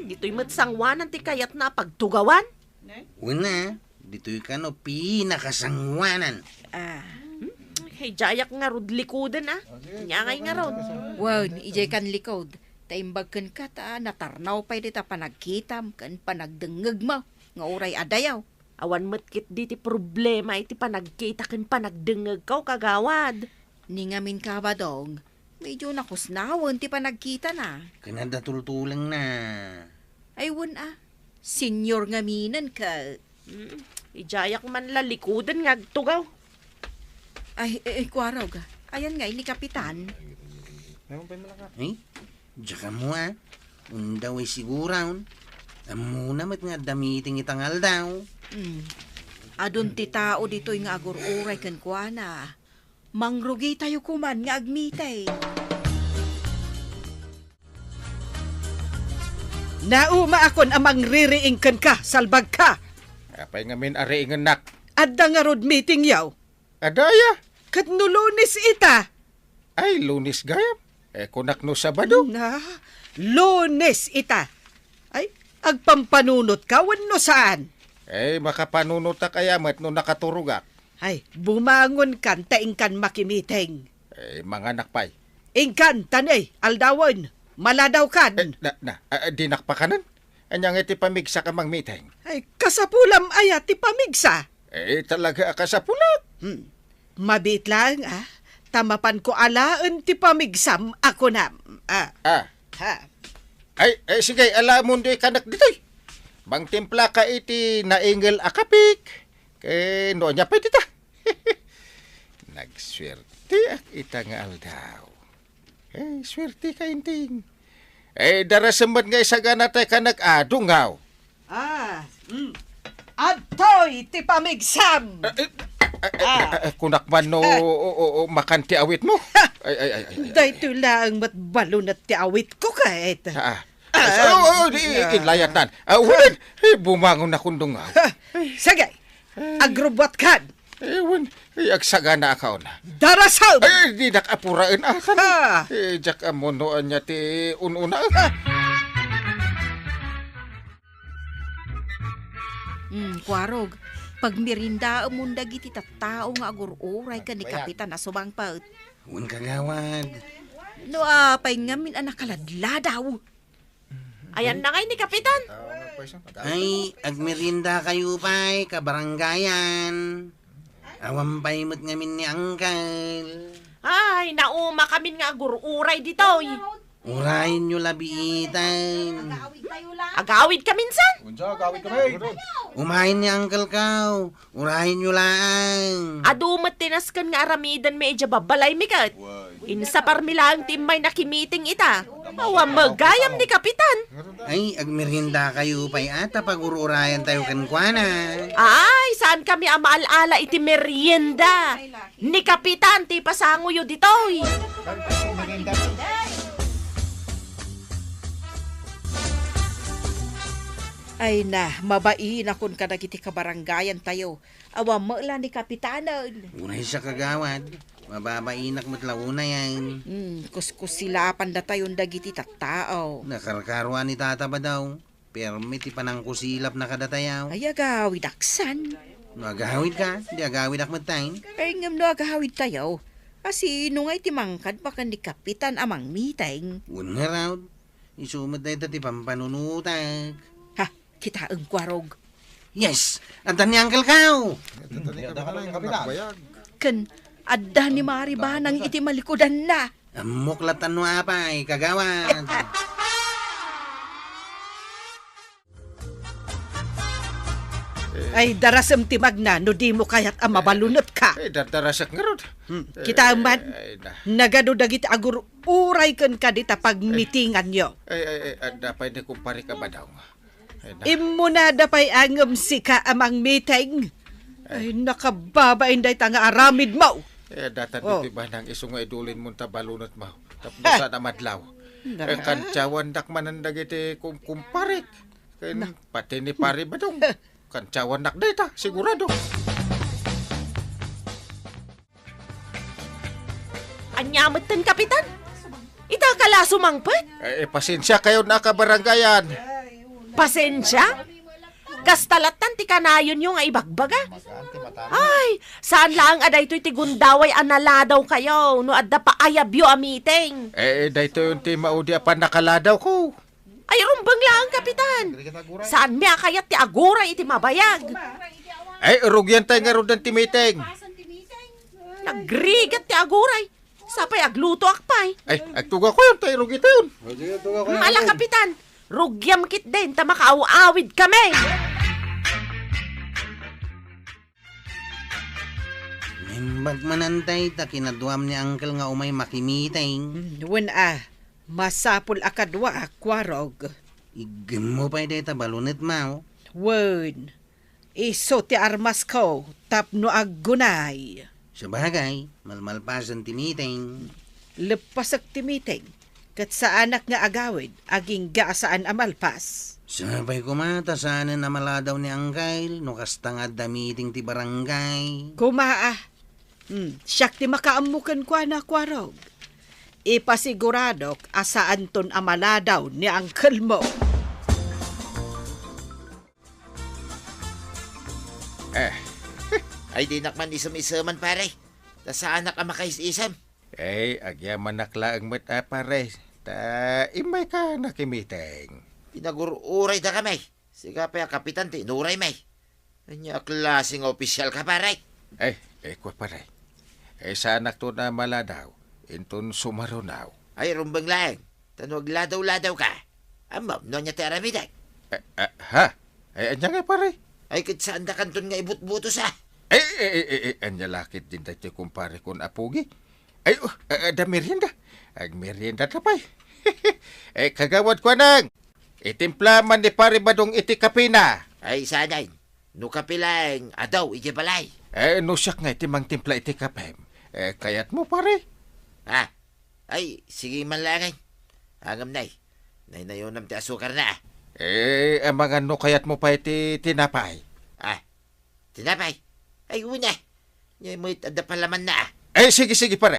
Dito'y matsangwanan ti kayat na pagtugawan. Una, dito'y ka no pinakasangwanan. Hey, jayak nga rod likodan Nyangay nga rod. Wow, ijay kan likod. Taimbag kan ka natarnaw pa'y dita panagkitam, kan panagdengeg mo. Nga oray adayaw. Awan matkit di ti problema iti panagkita ken panagdengeg kaw kagawad. Ni ngamin ka ba dong? Medyo nakusnawan ti panagkita na. Kanada tultulang na. Ay senior ngaminan ka. Ijayak man lalikodan nga agtugaw. Ay, kuaraw ka. Ayan nga, ni kapitan. Ay, diyaka mo Undaw ay siguraw. Amo namat nga damiting itangal daw. Adun ti tao dito'y nga agur-uray kan kuana. Mangrugi tayo kuman nga agmitay. Nauma akon amang ririingkan ka, salbag ka. Apay nga min ari ingenak. Adda nga road meeting yaw. Adaya. Kat no Lunes ita. Ay, Lunes gayam. Kunak no Sabado. Na, Lunes ita. Ay, agpampanunot ka, wano saan? Makapanunot ta kayamat no nakaturugak. Ay, bumangon kan, taing kan makimiting. Mga nakpay. Ingkan, tanay, aldawan, maladaw kan. Dinakpakanan. Anyang iti pamigsa ka mang meeting. Ay, kasapulam aya ti pamigsa. Talaga ka sa pulat. Mabit lang, Tamapan ko alaan ti pamigsam ako na. Ha. Sige, alam mo di kanak ditoy. Bang timpla ka iti naingel akapik. No niya pa dita. Nagswerte ak ita nga aldaw. Swerte ka inting. Darasamad nga isa ganatay ka nag-adungaw. Atoy ti pamigsam. Kunak man no makanti awit mo. Dahito lang matbalunat ti awit ko kahit. Kinlayatan. Ulan, bumangon na kundungaw. Sige, agrobot kan. Agsagana akaw na. Darasam! Di nakapuraan akan. Jak amonoan niya ti ununa. Kwarog, pag mirinda amon dagiti tattao nga agururay ka ni Kapitan na sumangpot. Huwag kagawad. No, apay ngamin anak kaladladaw. Ayan na kayo ni Kapitan. Ay, agmerinda kayo pa'y kabaranggayan. Awan pa'y mo't ngamin ni Uncle. Ay, nauma kami nga agururay dito. Urahin nyo labiitan. Agawid ka minsan. Umahin ni Uncle Kaw. Urahin nyo lang. Adumat tinaskan nga aramidan may ija babalay mikat. Insa parmila ang timay nakimiting ita. Awa magayam ni Kapitan. Ay, agmerinda kayo pa'y ata pag-ururayan tayo kankwana. Ay, saan kami amaal-ala iti merienda? Ni Kapitan, ti pasanguyo ditoy. Ay na, mabain akon ka nagiti kabaranggayan tayo. Awa maula ni Kapitanan. Unay siya kagawad. Mababainak mo't launa yan. Kuskus sila panda tayon dagiti tattao. Nakarkaruan ni tata ba daw? Permit ipanang kusilap na kadatayaw. Ay agawid aksan. No agawid ka, di agawid akmatay. Ay ngam no agawid tayo. Kasi nung ay timangkad pa kan ni Kapitan amang meeting. Una raw, isumad na ito ti pampanunutag. Ha, kita ang kwarog. Yes, andan ni Uncle Kaw. Kan, adda ni Mariba nang iti malikodan na. Amuklatan mo apay, kagawad. Ay, darasam ti magna, no di mo kayat mabalunot ka. Darasak nga rod. Kita man, nagado dagiti agur uray kan ka dita pag mitingan nyo. Dapay na kumpari ka ba daw? Imo na dapay angam sika amang meeting. Ay, nakababain day nga aramid mo. Datan dito ba nang isong idulin mo tabalunot mo? Tapos na madlaw. Kantsawan dak manan dagiti kumparik. Pati ni pari ba daw? Kantsawan nak data, sigurado. Anyamatan, Kapitan. Ita kala sumangpet. Pasensya kayo na kabaranggayan. Pasensya? Kastalatan ti kanayon yung ibagbaga. Ay, saan lang aday to'y tigundaway analadaw kayo no adda pa ayabyo a meeting. Dahito yung ti maudi apan nakaladaw ko. Ay, rumbang lang, Kapitan. Saan miya kayat ti aguray iti mabayag? Rugyan tayo nga rodan ti meeting. Nagrigat ti aguray. Sapay agluto akpay. Agtuga ko yun, tayo rugi tayo. Mala, Kapitan. Rugyam kit din, ta makaaw-awid kami. Mimbag manantay, ta kinaduam ni Uncle nga umay makimiting. Masapul akadwa akwarog. Igim mo pa ito balunit mo. Wen, iso ti armas ko, tapno aggunay. Sa bagay, malmalpasan ti meeting. Lepasak ti meeting. Kat sa anak nga agawid, aging gaasaan amalpas. Sabay kumata sana na maladaw ni Angkail no kastangad damiting ti barangay. Kumaa. Siyak ti makaamukan kwa na kwarog. Ipasiguradok asaan ton amaladaw ni Uncle mo. Ay di nakman isam-isaman pare. Ta sa anak ang makais-isam. Agyaman nakla ang mat pare. Ta imay ka nakimiteng. Pinagururay da kamay. Siga pa yung kapitan ti inuray may. Anya klaseng opisyal ka pare. Kwa pare. Sa anak to na maladaw. Inton sumarunaw. Ay rumbang lang. Tanuag ladaw-ladaw ka. Amam, no niya ti aramidag. Ha? Anya nga pare? Ay kit saan da kanton nga ibut-butos ah. Anya lakit din dati kumpare kon apugi. Da merienda. Ag merienda tapay. Kagawad ko nang. Itimpla man ni pare badong iti kapina. Ay sanay. No kapilang adaw iti balay. No siyak nga iti mang timpla iti kapem. Kayat mo pare. Ha? Ay, sige man langay. Hangam nay. Naynayonam ti asukar na. Ang mga no kayat mo pa iti tinapay. Tinapay. Ay una. Nyay mo itadapalaman na. Sige pare.